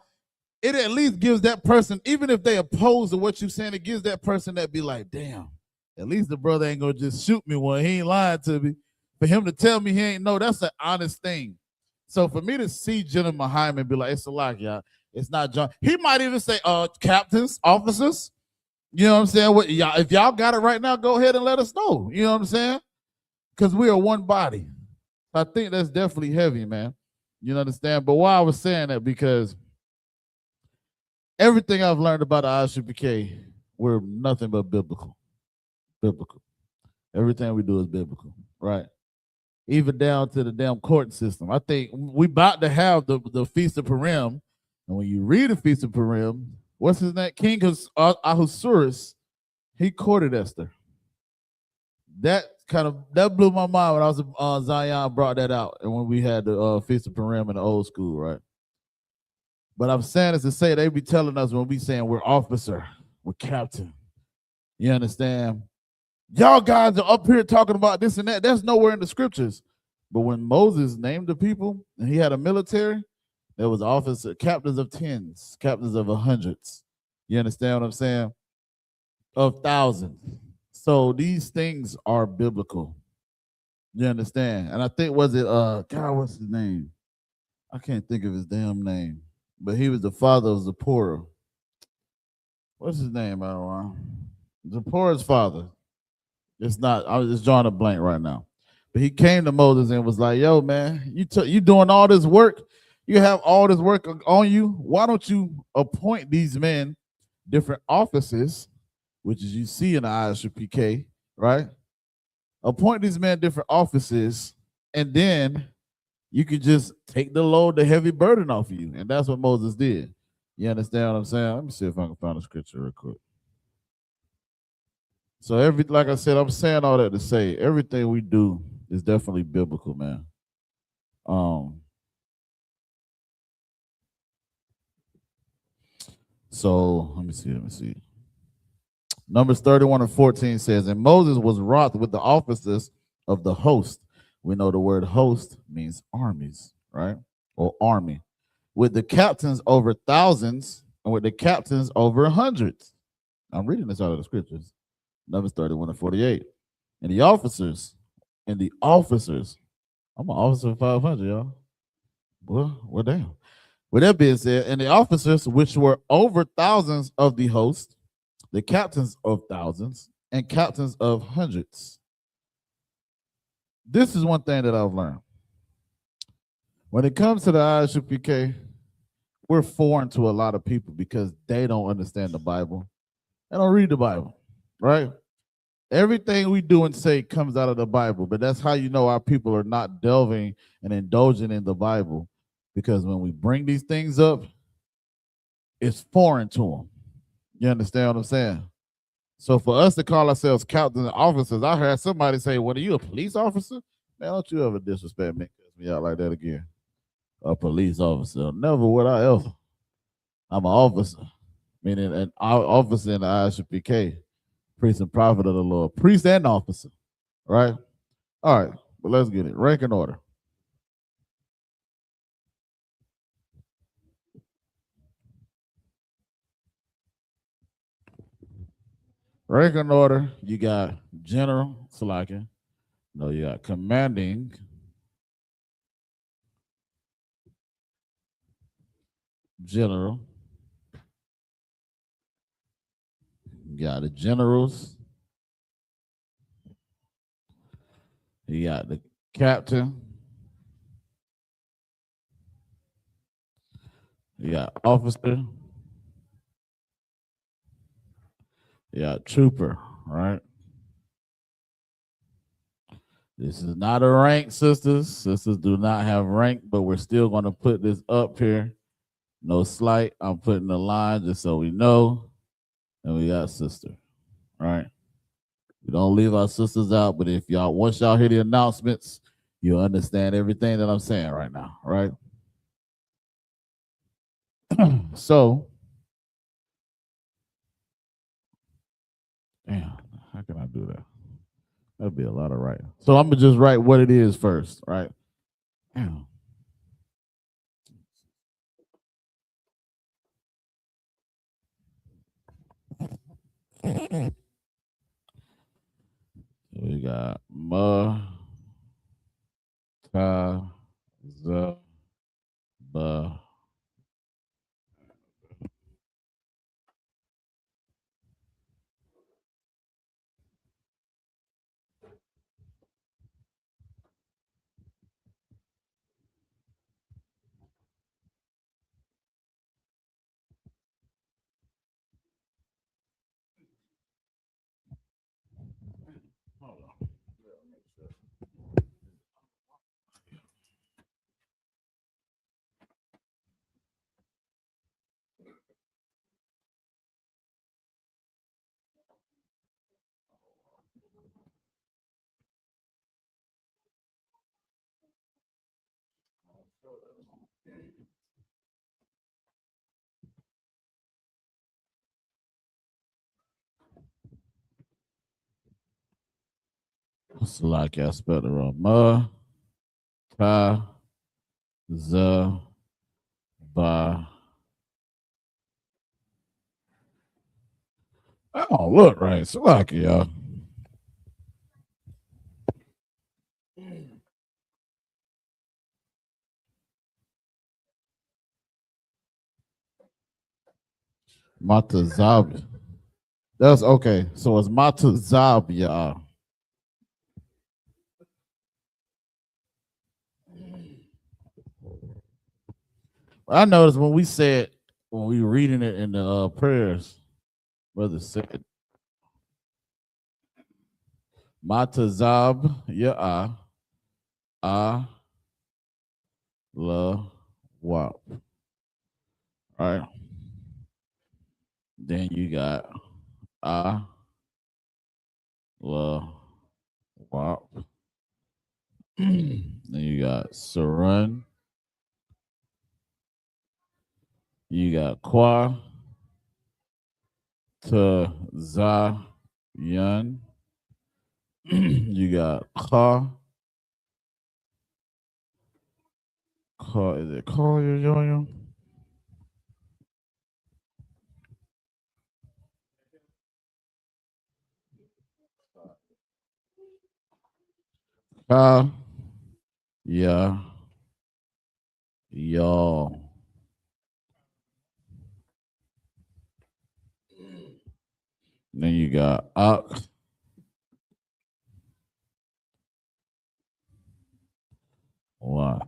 it at least gives that person, even if they oppose to what you're saying, it gives that person that be like, damn, at least the brother ain't gonna just shoot me when he ain't lying to me. For him to tell me he ain't know, that's an honest thing. So for me to see Gentleman Hyman be like, it's a lock, y'all. It's not John. He might even say, captains, officers. You know what I'm saying? What, y'all, if y'all got it right now, go ahead and let us know. You know what I'm saying? Because we are one body. I think that's definitely heavy, man. You understand? But why I was saying that, because everything I've learned about the I.S.U.P.K, we're nothing but biblical. Biblical. Everything we do is biblical, right? Even down to the damn court system. I think we about to have the Feast of Purim, and when you read the Feast of Purim, what's his name? King Ahasuerus, he courted Esther. That blew my mind when I was Zion brought that out, and when we had the Feast of Purim in the old school, right? But I'm saying is to say they be telling us when we saying we're officer, we're captain. You understand? Y'all guys are up here talking about this and that. That's nowhere in the scriptures. But when Moses named the people and he had a military, there was officers, captains of tens, captains of hundreds. You understand what I'm saying? Of thousands. So these things are biblical. You understand? And I think, was it, God, what's his name? I can't think of his damn name. But he was the father of Zipporah. What's his name? I don't know. Zipporah's father. It's not, I was just drawing a blank right now. But he came to Moses and was like, yo, man, you doing all this work. You have all this work on you. Why don't you appoint these men different offices, which is you see in the I.S.U.P.K, right? Appoint these men different offices, and then you could just take the load, the heavy burden off of you. And that's what Moses did. You understand what I'm saying? Let me see if I can find a scripture real quick. So like I said, I'm saying all that to say everything we do is definitely biblical, man. So let me see. Numbers 31:14 says, and Moses was wroth with the officers of the host. We know the word host means armies, right? Or army. With the captains over thousands and with the captains over hundreds. I'm reading this out of the scriptures. Numbers 31:48. And the officers, I'm an officer of 500, y'all. Well, damn. With that being said, and the officers which were over thousands of the host, the captains of thousands, and captains of hundreds. This is one thing that I've learned. When it comes to the I.S.U.P.K, we're foreign to a lot of people because they don't understand the Bible. They don't read the Bible, right? Everything we do and say comes out of the Bible, but that's how you know our people are not delving and indulging in the Bible, because when we bring these things up, it's foreign to them. You understand what I'm saying? So for us to call ourselves captains and officers, I heard somebody say, "What, are you a police officer?" Man, don't you ever disrespect me, cuss me out like that again. A police officer. Never would I ever. I'm an officer, meaning an officer in the I.S.U.P.K, priest and prophet of the Lord, priest and officer, right? All right, but let's get it. Rank and order. Rank and order, you got general, Salakia. No, you got commanding, general. You got the generals. You got the captain. You got officer. You got trooper, right? This is not a rank, sisters. Sisters do not have rank, but we're still going to put this up here. No slight. I'm putting the line just so we know. And we got sister, right? We don't leave our sisters out, but if y'all, once y'all hear the announcements, you'll understand everything that I'm saying right now, right? So, damn, how can I do that? That'd be a lot of writing. So I'm gonna just write what it is first, right? Damn. We got ma, ta, za, ba. Hold on. It's like I spelled it wrong. Ma, ta, za, ba. I don't look right. So like y'all. Matazab. That's okay. So it's Matazab. I noticed when we said, when we were reading it in the prayers, brother said Matazab la wap. All right. Then you got la wap. Then you got Sarun. You got Kwa to Za Yun. You got Ka. Is it Ka Yoyo? Ka. Yeah. Y'all. Then you got Ak. wife.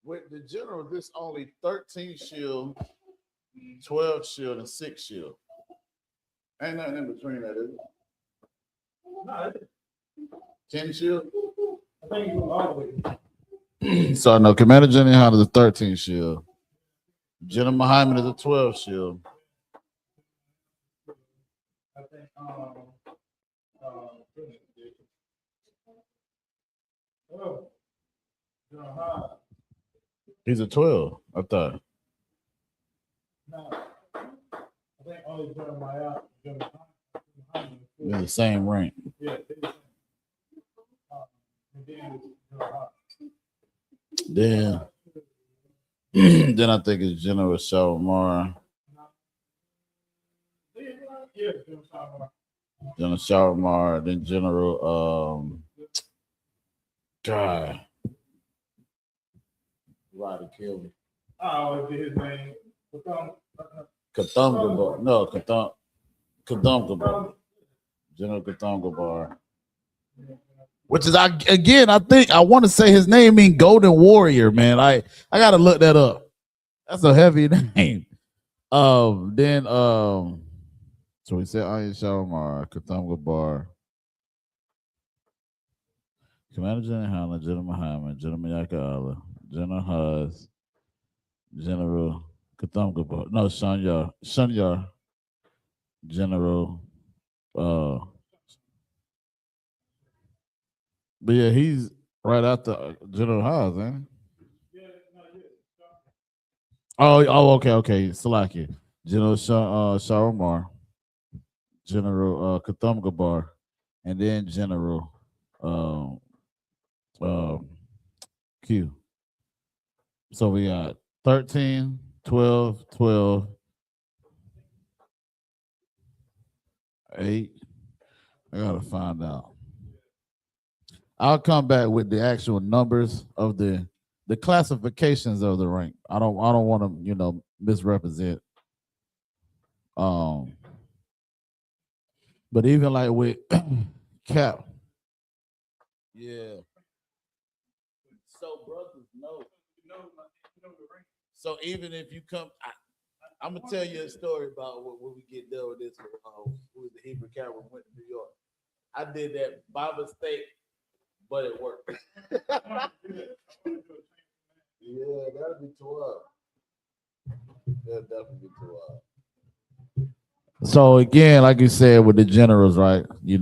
With the general, this only 13 shield, 12 shield, and 6 shield. Ain't nothing in between that, is it? No, 10 shield? I think you go all the way. So no, Commander Jenny Hunt is a 13 shield. Jenna Muhammad is a 12 shield. I think, oh, He's a 12, I thought. no, I think only Jeremiah, They're the same rank. yeah, and then Jeremiah. Then, then I think it's General Shalimar. Yeah, Jeremiah. General Shalimar, then General God. Roddy killed me. I always get his name. Kathumgabar. No, Kathumgabar. General Kathumgabar. Which is, I think I want to say his name means Golden Warrior, man. I gotta look that up. That's a heavy name. Then so we said Ayin Shalimar, Kathumgabar, Commander General Hanna, General Muhammad, General Mayaka Allah, General Huz, General Kathumgabar, no, Shanyar, General but yeah, he's right after General Huz, ain't he? Okay. Salaki. General Shalimar, General Kathumgabar, and then General Q. So we got 13, 12, 12, 8. I gotta find out. I'll come back with the actual numbers of the classifications of the rank. I don't want to, misrepresent. But even like with Cap, yeah. So brothers know. So even if you come, I'm gonna tell you a story about when we get done with this. Who was the Hebrew cat when we went to New York? I did that by mistake, but it worked. Yeah, that'll be too up. That'll definitely be too up. So again, like you said with the generals, right? We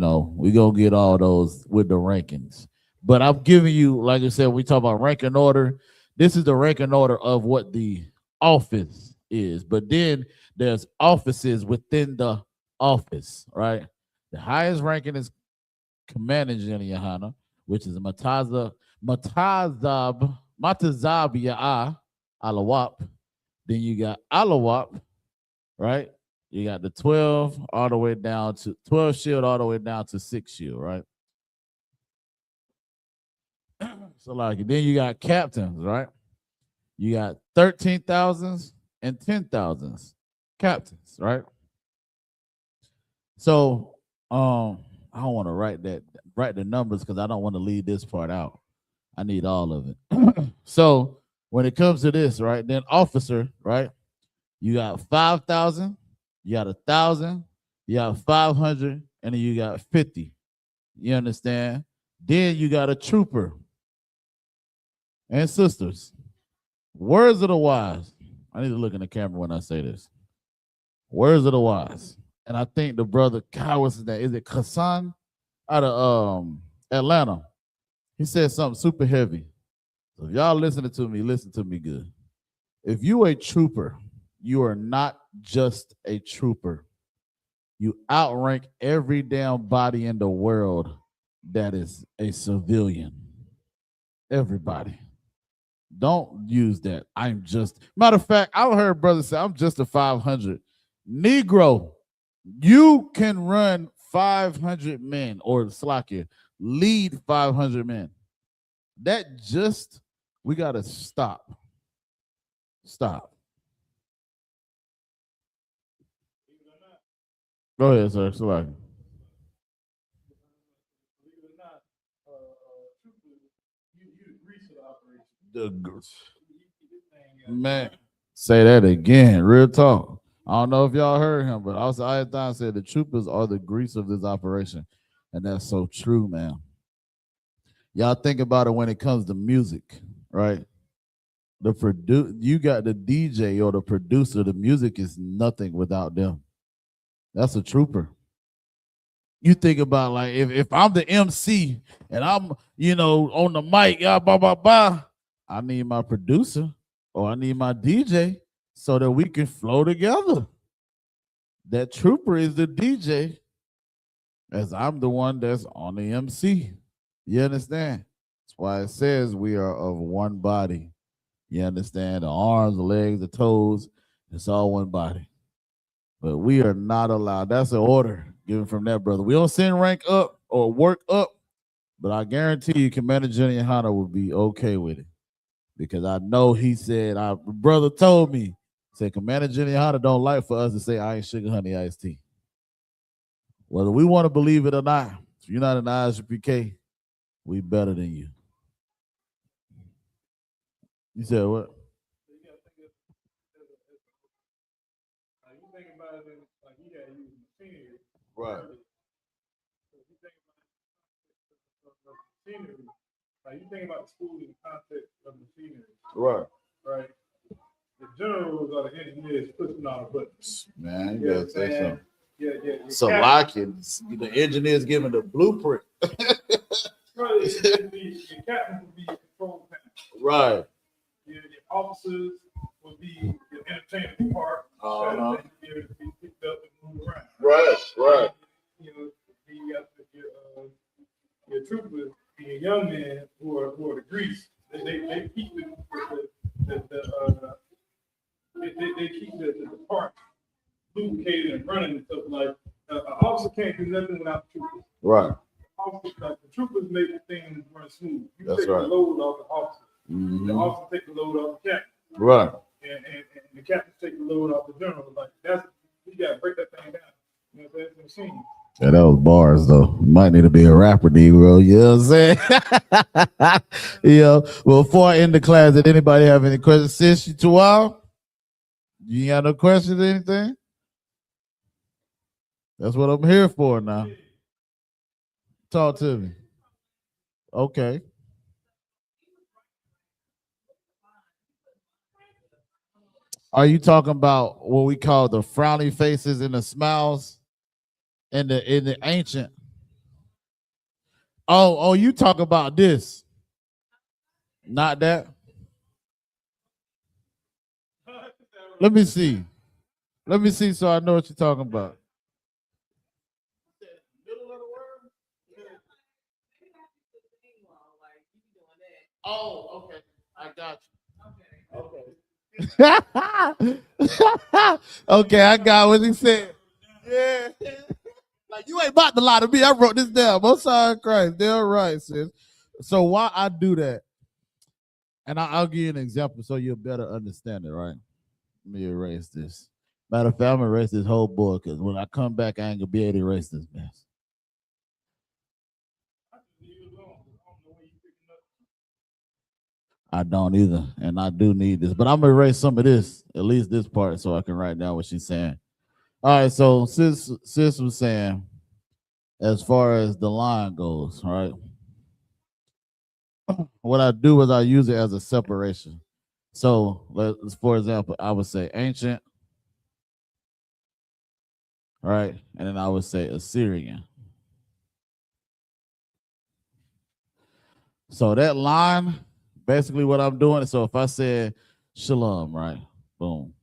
gonna get all those with the rankings. But I'm giving you, like I said, we talk about ranking order. This is the ranking order of what the office is. But then there's offices within the office, right? The highest ranking is Commander General YAHANNA, which is Matazab Ya'a Alawap. Then you got Alawap, right? You got the 12 all the way down to 12 shield all the way down to 6 shield, right? So then you got captains, right? You got 13,000s and 10,000s captains, right? So I don't want to write the numbers because I don't want to leave this part out. I need all of it. So when it comes to this, right, then officer, right? You got 5,000, you got 1,000, you got 500, and then you got 50. You understand? Then you got a trooper. And sisters, words of the wise. I need to look in the camera when I say this. Words of the wise. And I think the brother, God, what's his name? Is it Hassan out of Atlanta? He said something super heavy. So if y'all listening to me, listen to me good. If you a trooper, you are not just a trooper. You outrank every damn body in the world that is a civilian. Everybody. Don't use that. Matter of fact, I heard brothers say, I'm just a 500. Negro, you can run 500 men or Slakia, lead 500 men. We got to stop. Stop. Go ahead, sir. Select. Believe it or not, truthfully, you the grease of the operation. Man, say that again. Real talk. I don't know if y'all heard him, but also I said the troopers are the grease of this operation, and that's so true, man. Y'all think about it when it comes to music, right? You got the DJ or the producer. The music is nothing without them. That's a trooper. You think about like if I'm the MC and I'm on the mic, yeah, blah blah blah. I need my producer or I need my DJ so that we can flow together. That trooper is the DJ, as I'm the one that's on the MC. You understand? That's why it says we are of one body. You understand? The arms, the legs, the toes, it's all one body. But we are not allowed. That's an order given from that brother. We don't send rank up or work up, but I guarantee you Commander Jenny YAHANNA will be okay with it. Because I know he said, our brother told me, said Commander Jenny YAHANNA don't like for us to say I ain't sugar honey iced tea. Whether we want to believe it or not, if you're not an I.S.U.P.K, we better than you. You said what? You think about it, like he got to use machinery. Right. If you think about machinery, like you think about the school in the context of machinery. Right. Right. The generals are the engineers pushing all the buttons. Man, you gotta say something. Yeah. So locking, the engineers giving the blueprint. Your captain would be your control panel. Right. Your officers would be your entertainment part. Uh-huh. Here to be picked up and move around. Right. You got your troopers and your young men who are the grease. They keep they keep the park lubricated and running and stuff like. An officer can't do nothing without the troopers. Right. The troopers make things run smooth. You That's take right. the load off the officer. Mm-hmm. The officer take the load off the captain. Right. And the captain take the load off the general. Like you gotta break that thing down. You know what I'm saying? Machine. Yeah, that was bars though. You might need to be a rapper, Negro. You know what I'm saying? Well, before I end the class, did anybody have any questions? Sis, you too wild? You ain't got no questions or anything? That's what I'm here for now. Talk to me. Okay. Are you talking about what we call the frowny faces and the smiles in the ancient? Oh, you talk about this. Not that. Let me see. So I know what you're talking about. Oh, okay. I got you. Okay. Okay, I got what he said. Yeah. Like you ain't about to lie to me. I wrote this down. Most High Christ. They're right, sis. So why I do that, and I'll give you an example so you'll better understand it, right? Let me erase this. Matter of fact, I'm gonna erase this whole board because when I come back, I ain't gonna be able to erase this mess. I don't either, and I do need this, but I'm gonna erase some of this, at least this part, so I can write down what she's saying. All right, so sis was saying, as far as the line goes, right? What I do is I use it as a separation. So, for example, I would say ancient, right? And then I would say Assyrian. So that line, basically what I'm doing, so if I said Shalom, right? Boom.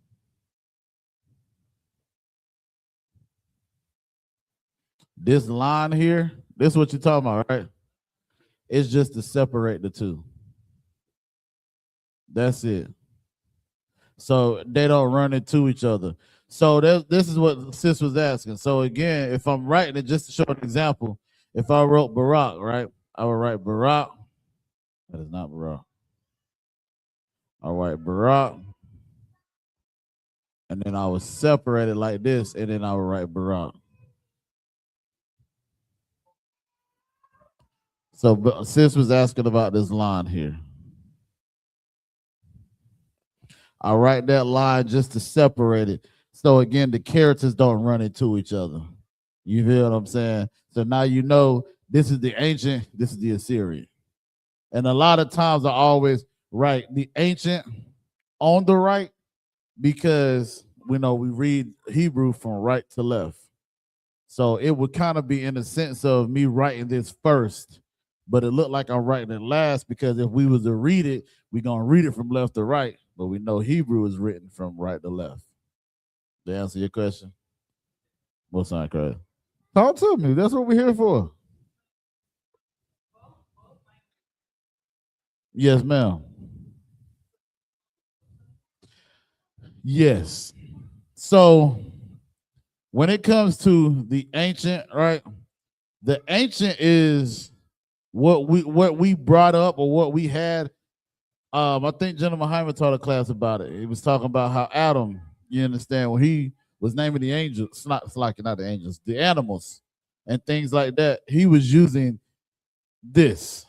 This line here, this is what you're talking about, right? It's just to separate the two. That's it. So they don't run into each other. So this is what sis was asking. So again, if I'm writing it, just to show an example, if I wrote Barak, right? I would write Barak. That is not Barak. I'll write Barak. And then I would separate it like this, and then I would write Barak. So but sis was asking about this line here. I write that line just to separate it. So again, the characters don't run into each other. You feel what I'm saying? So now you know this is the ancient, this is the Assyrian. And a lot of times I always write the ancient on the right because we know we read Hebrew from right to left. So it would kind of be in the sense of me writing this first, but it looked like I'm writing it last because if we was to read it, we're going to read it from left to right, but we know Hebrew is written from right to left. To answer your question? What's on, Craig? Talk to me. That's what we're here for. Yes, ma'am. Yes. So when it comes to the ancient, right? The ancient is what we brought up or what we had. I think General Hyman taught a class about it. He was talking about how Adam, you understand, when he was naming the angels, not the angels, the animals and things like that, he was using this,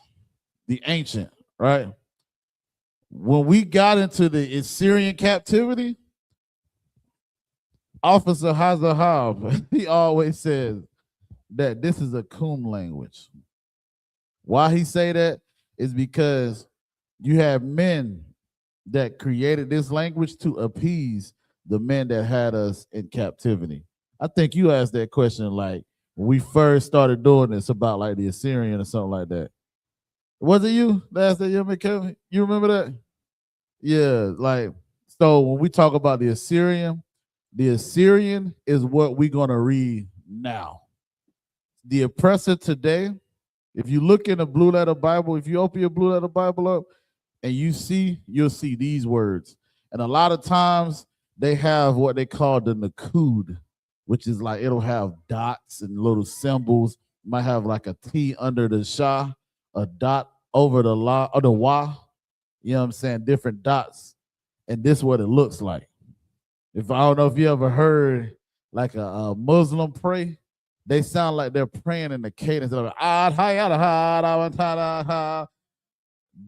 the ancient, right? When we got into the Assyrian captivity, Officer Hazahab, he always says that this is a Kum language. Why he say that is because you have men that created this language to appease the men that had us in captivity. I think you asked that question like when we first started doing this about like the Assyrian or something like that. Was it you that asked that, Kevin? You remember that? Yeah, like so when we talk about the Assyrian is what we're gonna read now. The oppressor today, if you look in the blue letter Bible, if you open your blue letter Bible up and you'll see these words. And a lot of times they have what they call the Nakud, which is like it'll have dots and little symbols. It might have like a T under the Shah, a dot over the La or the Wa. You know what I'm saying? Different dots. And this is what it looks like. If I don't know if you ever heard like a Muslim pray, they sound like they're praying in the cadence of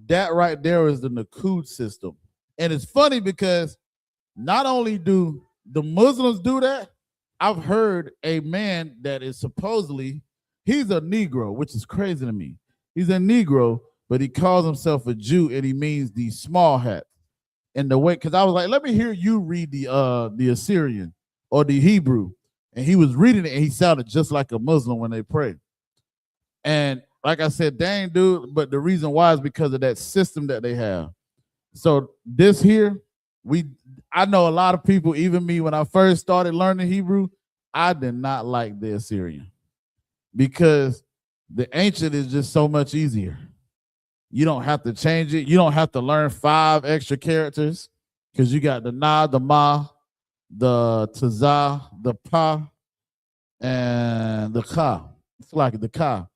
that right there is the Nakud system. And it's funny because not only do the Muslims do that, I've heard a man that is supposedly, he's a Negro, which is crazy to me. He's a Negro, but he calls himself a Jew and he means the small hat. And the way, because I was like, let me hear you read the Assyrian or the Hebrew. And he was reading it and he sounded just like a Muslim when they pray. And like I said, dang, dude, but the reason why is because of that system that they have. So this here, I know a lot of people, even me, when I first started learning Hebrew, I did not like the Assyrian because the ancient is just so much easier. You don't have to change it. You don't have to learn 5 extra characters because you got the Na, the Ma, the Taza, the Pa, and the Ka. It's like the Ka,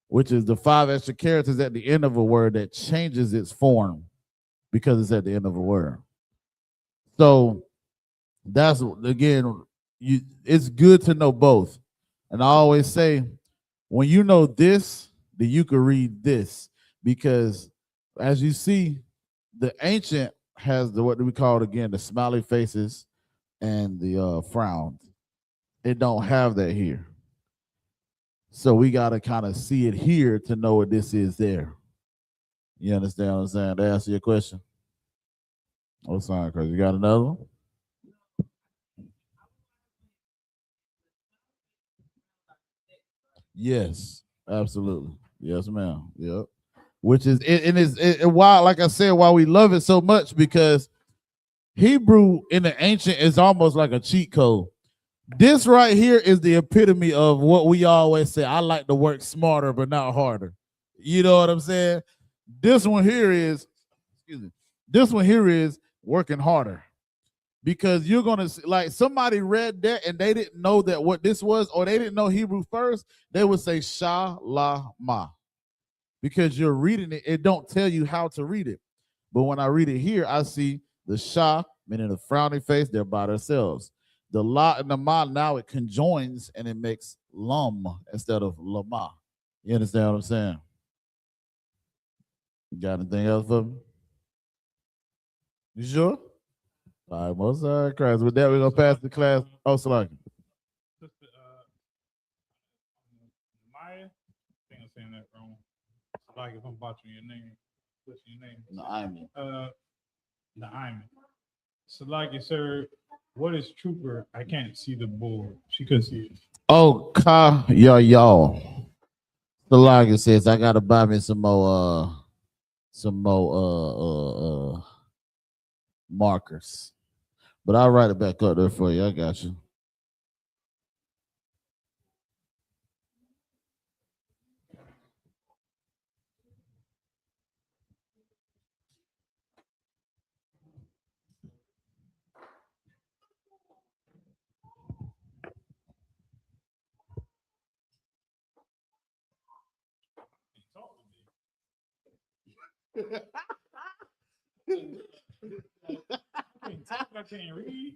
which is the 5 extra characters at the end of a word that changes its form because it's at the end of a word. So that's, again, it's good to know both. And I always say, when you know this, then you can read this. Because as you see, the ancient has what do we call it again, the smiley faces and the frowns. It don't have that here. So we got to kind of see it here to know what this is there. You understand what I'm saying? To answer your question. Oh, sorry, Chris. You got another one? Yes, absolutely. Yes, ma'am. Yep. Which is why, like I said, why we love it so much, because Hebrew in the ancient is almost like a cheat code. This right here is the epitome of what we always say. I like to work smarter, but not harder. You know what I'm saying? This one here is, excuse me, this one here is working harder. Because you're gonna like somebody read that and they didn't know that what this was, or they didn't know Hebrew first, they would say SHALAM. Because you're reading it, it don't tell you how to read it. But when I read it here, I see the Shah, meaning the frowning face, they're by themselves. The La and the Ma, now it conjoins and it makes Lum instead of Lama. You understand what I'm saying? Got anything else for me? You sure? All right, most Christ. With that, we're gonna pass the class. Oh, Salaki. Sister, Maya, I think I'm saying that wrong. Like if I'm botching your name, what's your name? Naimi. Naimi. Salaki, sir, what is trooper? I can't see the board. She couldn't see it. Oh, y'all. Salaki says I gotta buy me some more markers. But I'll write it back up there for you. I got you. I can't talk, I can't read.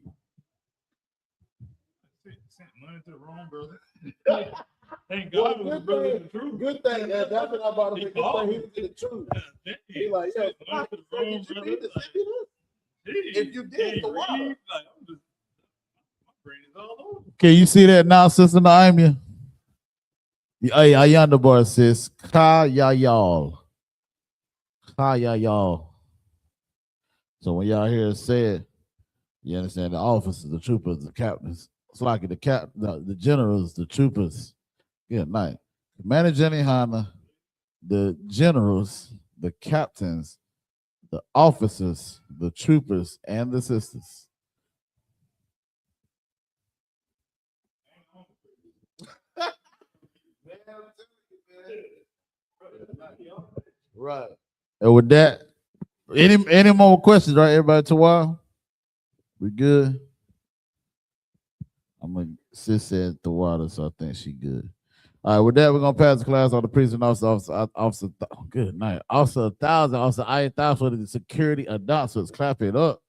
Sent money to the wrong brother. Thank God it was the brother of the truth. Good thing. That's what I'm about to He say. called He was in the truth. He He like, yo, sent money to the wrong brother. If you did, Can't the water. read, like, I'm just, my brain is all over. Can you see that now, Sister Naimia? Hey, Ayanda boy says, Ka ya y'all. Ka ya y'all. So when y'all hear it said, you understand the officers, the troopers, the captains. It's like the generals, the troopers. Good night. Commander Jenny Hanna, the generals, the captains, the officers, the troopers, and the sisters. Right. And with that, any more questions, right? Everybody to while? We good? I'm gonna sis said the water, so I think she good. All right, with that, we're gonna pass the class on the precinct officer, good night. Officer 1,000, officer I.S.U.P.K for the security announcements. Clap it up.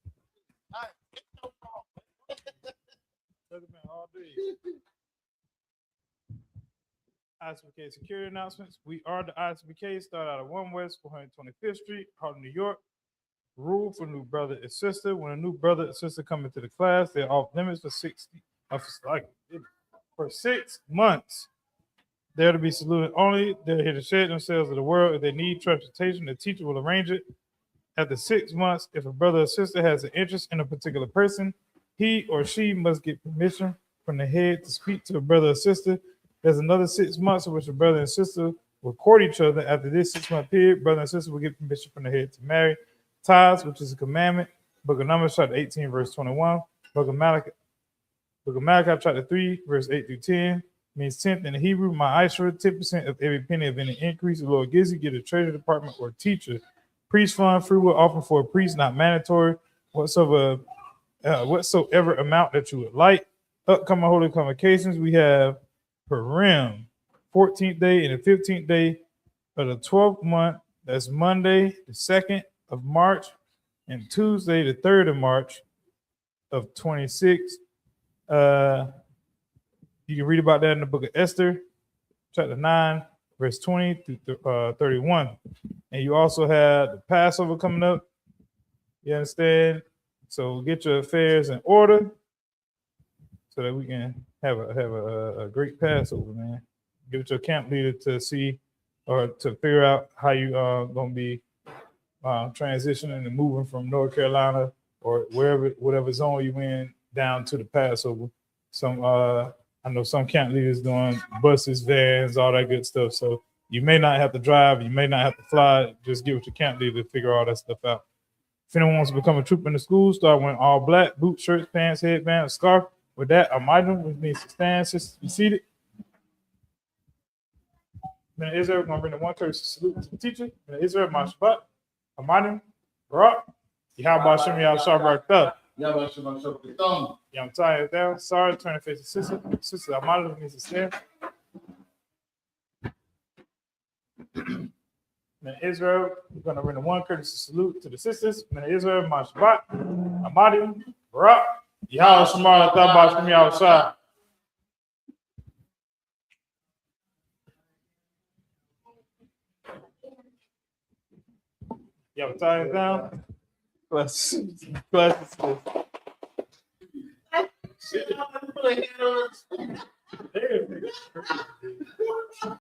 I.S.U.P.K security announcements. We are the I.S.U.P.K. Start out of 1 West 425th Street, Harlem, New York. Rule for new brother and sister. When a new brother and sister come into the class, they're off limits for 6 months. They're to be saluted only. They're here to share themselves with the world. If they need transportation, the teacher will arrange it. After 6 months, if a brother or sister has an interest in a particular person, he or she must get permission from the head to speak to a brother or sister. There's another 6 months in which a brother and sister will court each other. After this 6-month period, brother and sister will get permission from the head to marry. Tithes, which is a commandment. Book of Numbers, chapter 18, verse 21. Book of Malachi, chapter 3, verse 8 through 10. Means 10th in the Hebrew. My Ishra, 10% of every penny of any increase the Lord gives you, get a treasury department or teacher. Priest fund, free will offering for a priest, not mandatory. Whatsoever amount that you would like. Upcoming holy convocations, we have Purim, 14th day and the 15th day of the 12th month. That's Monday, the 2nd of March, and Tuesday, the 3rd of March of 26. You can read about that in the book of Esther, chapter 9, verse 20 through 31. And you also have the Passover coming up. You understand? So get your affairs in order so that we can have a great Passover, man. Give it to a camp leader to see or to figure out how you are going to be transitioning and moving from North Carolina or whatever zone you in down to the Passover. I know some camp leaders doing buses, vans, all that good stuff. So you may not have to drive, you may not have to fly. Just give it to camp leader to figure all that stuff out. If anyone wants to become a trooper in the school, start wearing all black, boots, shirts, pants, headband, scarf. With that, Amidim, which means to stand, sisters, be seated. Then Israel, going to bring the one courtesy salute to the teacher. Then Israel, Mashbat, Amidim, Barak, Yahweh Shem Yahshua Barak. I'm tired down. Sorry, turn to face the sister. Sister Amidim means to stand. Then Israel, we're going to bring the one courtesy salute to the sisters. Then Israel, Mashbat, Amidim, Barak, Yahweh Shem Yahshua. Y'all tie it down? Class dismissed. Shit, I'm gonna put a hand on it.